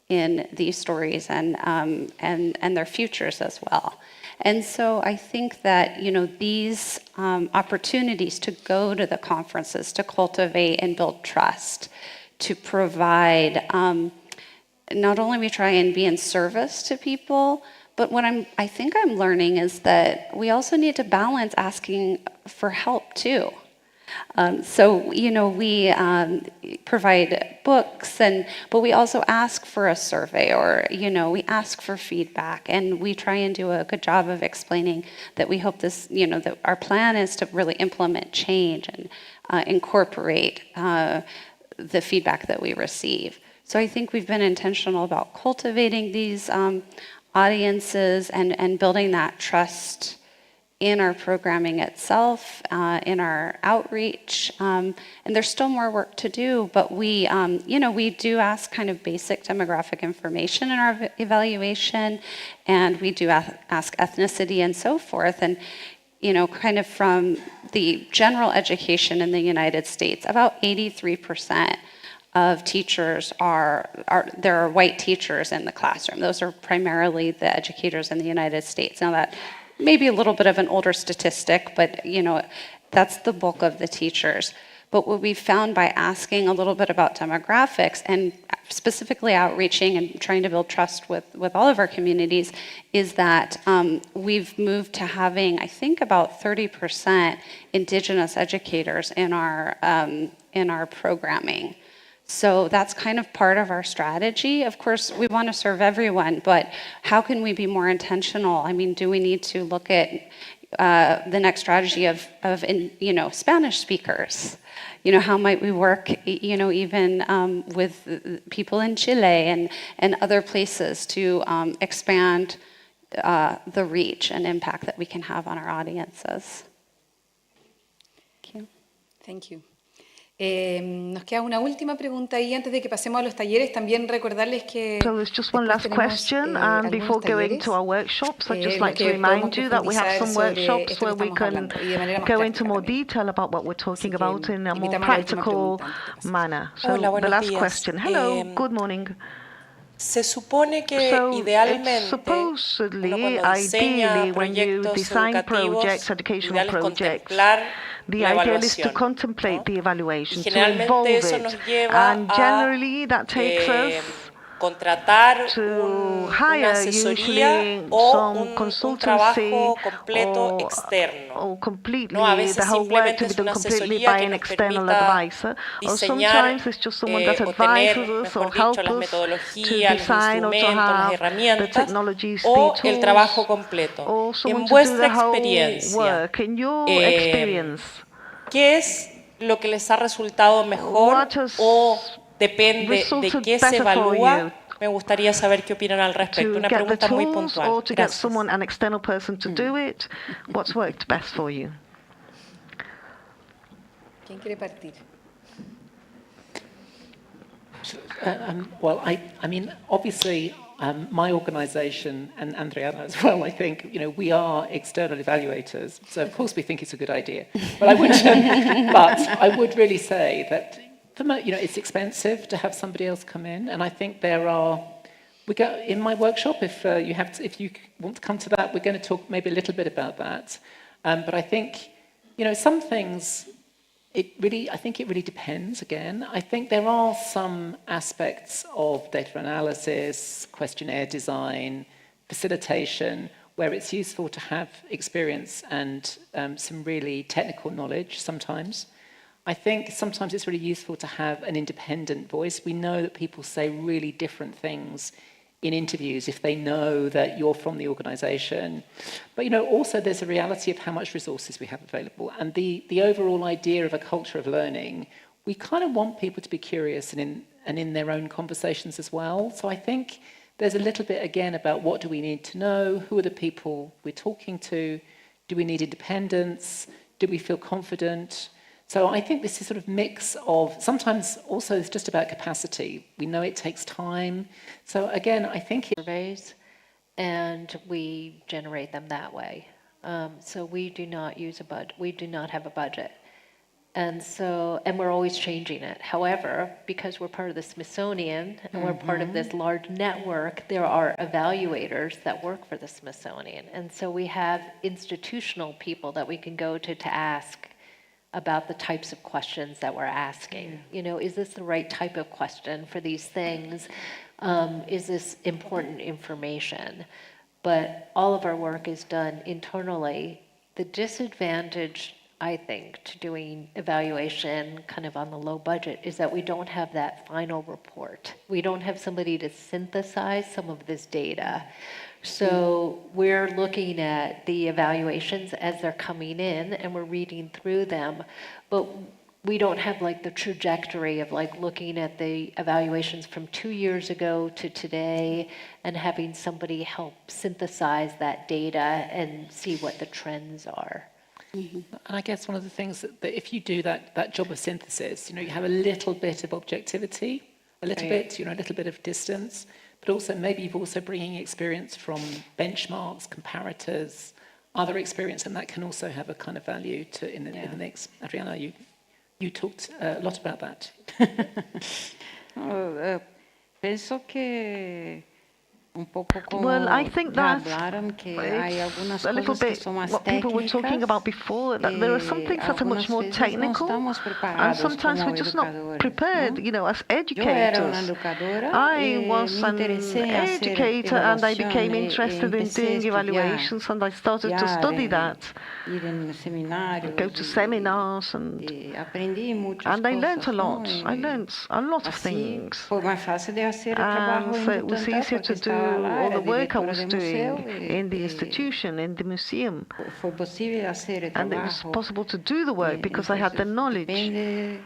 in these stories and their futures as well. And so I think that, you know, these opportunities to go to the conferences, to cultivate and build trust, to provide, not only we try and be in service to people, but what I think I'm learning is that we also need to balance asking for help too. So, you know, we provide books, but we also ask for a survey, or, you know, we ask for feedback, and we try and do a good job of explaining that we hope this, you know, that our plan is to really implement change and incorporate the feedback that we receive. So I think we've been intentional about cultivating these audiences and building that trust in our programming itself, in our outreach, and there's still more work to do, but we, you know, we do ask kind of basic demographic information in our evaluation, and we do ask ethnicity and so forth, and, you know, kind of from the general education in the United States, about 83% of teachers there are white teachers in the classroom. Those are primarily the educators in the United States. Now that maybe a little bit of an older statistic, but, you know, that's the bulk of the teachers. But what we found by asking a little bit about demographics and specifically outreaching and trying to build trust with all of our communities is that we've moved to having, I think, about 30% Indigenous educators in our programming. So that's kind of part of our strategy. Of course, we want to serve everyone, but how can we be more intentional? I mean, do we need to look at the next strategy of you know, Spanish speakers? You know, how might we work, you know, even with people in Chile and other places to expand the reach and impact that we can have on our audiences? Thank you. Thank you. Nos queda una última pregunta y antes de que pasemos a los talleres, también recordarles que So there's just one last question, and before going to our workshops, I'd just like to remind you that we have some workshops where we can go into more detail about what we're talking about in a more practical manner. So the last question. Hello, good morning. Se supone que So idealmente, supposedly, ideally, when you design projects, educational projects, the ideal is to contemplate the evaluation, to involve it, and generally that takes us to hire usually some consultancy or completely the whole work to be done completely by an external advisor, or sometimes it's just someone that advises us or helps us to design or to have the technologies, the tools, or someone to do the whole work. In your experience, ¿qué es lo que les ha resultado mejor o depende de qué se evalúa? Me gustaría saber qué opinan al respecto. Una pregunta muy puntual. Or to get someone, an external person to do it. What's worked best for you? ¿Quién quiere partir? Well, I mean, obviously, my organization and Andriana as well, I think, you know, we are external evaluators. So of course we think it's a good idea. But I would really say that, you know, it's expensive to have somebody else come in. And I think we go in my workshop, if you want to come to that, we're going to talk maybe a little bit about that. But I think, you know, some things, I think it really depends again. I think there are some aspects of data analysis, questionnaire design, facilitation, where it's useful to have experience and some really technical knowledge sometimes. I think sometimes it's really useful to have an independent voice. We know that people say really different things in interviews if they know that you're from the organization. But, you know, also there's a reality of how much resources we have available. And the overall idea of a culture of learning, we kind of want people to be curious and in their own conversations as well. So I think there's a little bit, again, about what do we need to know? Who are the people we're talking to? Do we need independence? Do we feel confident? So I think this is sort of mix of, sometimes also it's just about capacity. We know it takes time. So again, I think surveys, and we generate them that way. So we do not use we do not have a budget. And we're always changing it. However, because we're part of the Smithsonian and we're part of this large network, there are evaluators that work for the Smithsonian. And so we have institutional people that we can go to ask about the types of questions that we're asking. You know, is this the right type of question for these things? Is this important information? But all of our work is done internally. The disadvantage, I think, to doing evaluation kind of on the low budget is that we don't have that final report. We don't have somebody to synthesize some of this data. So we're looking at the evaluations as they're coming in and we're reading through them, but we don't have like the trajectory of like looking at the evaluations from 2 years ago to today and having somebody help synthesize that data and see what the trends are. And I guess one of the things that if you do that job of synthesis, you know, you have a little bit of objectivity, a little bit, you know, a little bit of distance, but also maybe you're also bringing experience from benchmarks, comparators, other experience, and that can also have a kind of value to in the mix. Adriana, you talked a lot about that. Penso que un poco como Well, I think that hablaron que hay algunas a little cosas que bit son más what people were talking about before, that there are some things that are much more technical, and sometimes we're just not prepared, you know, as educators. I was an educator and I became interested in doing evaluations and I started to study that, go to seminars, and I learned a lot. I learned a lot of things. And so it was easier to do all the work I was doing in the institution, in the museum. And it was possible to do the work because I had the knowledge. In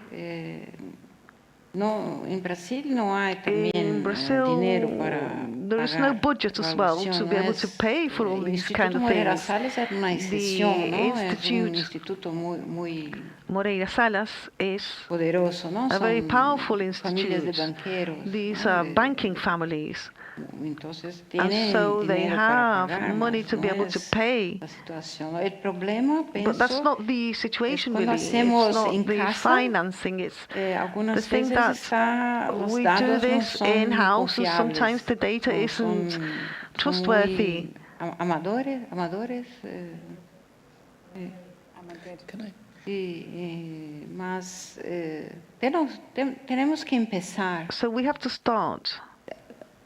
Brazil, there is no budget as well to be able to pay for all these kind of things. The Institute Moreira Salas is a very powerful institute. These are banking families. And so they have money to be able to pay. But that's not the situation really. It's not the financing. It's the thing that we do this in-house and sometimes the data isn't trustworthy. So we have to start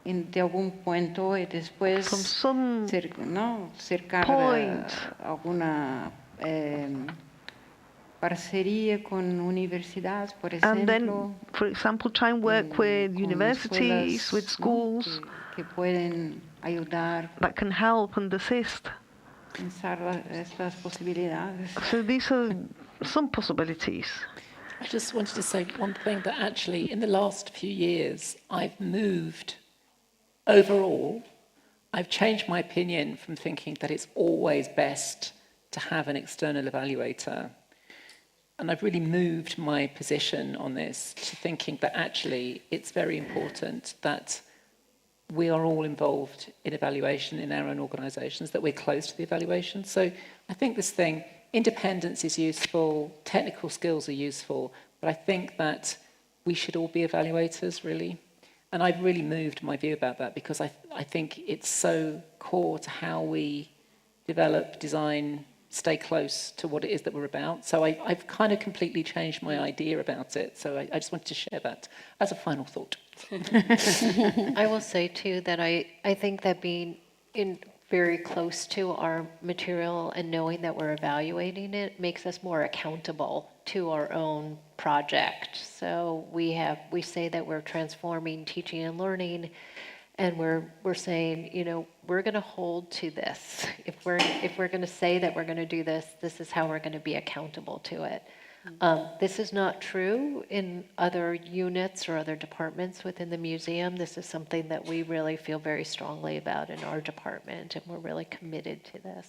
de algún punto y después cercar alguna parcería con universidades, por ejemplo. And then, for example, try and work with universities, with schools que pueden ayudar. That can help and assist. Estas posibilidades. So these are some possibilities. I just wanted to say one thing, that actually in the last few years I've moved. Overall, I've changed my opinion from thinking that it's always best to have an external evaluator. And I've really moved my position on this to thinking that actually it's very important that we are all involved in evaluation in our own organisations, that we're close to the evaluation. So I think this thing, independence is useful, technical skills are useful, but I think that we should all be evaluators, really. And I've really moved my view about that because I think it's so core to how we develop, design, stay close to what it is that we're about. So I've kind of completely changed my idea about it. So I just wanted to share that as a final thought. I will say, too, that I think that being very close to our material and knowing that we're evaluating it makes us more accountable to our own project. So we say that we're transforming teaching and learning, and we're saying, you know, we're going to hold to this. If we're going to say that we're going to do this, this is how we're going to be accountable to it. This is not true in other units or other departments within the museum. This is something that we really feel very strongly about in our department, and we're really committed to this.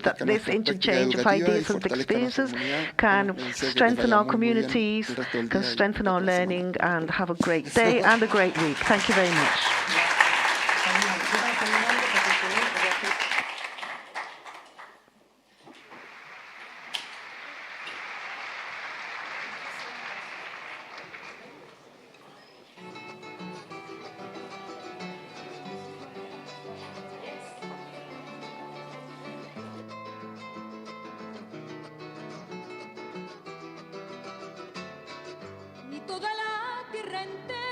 hope that this interchange of ideas and experiences can strengthen our communities, can strengthen our learning, and have a great day and a great week. Thank you very much. Ni toda la tierra entera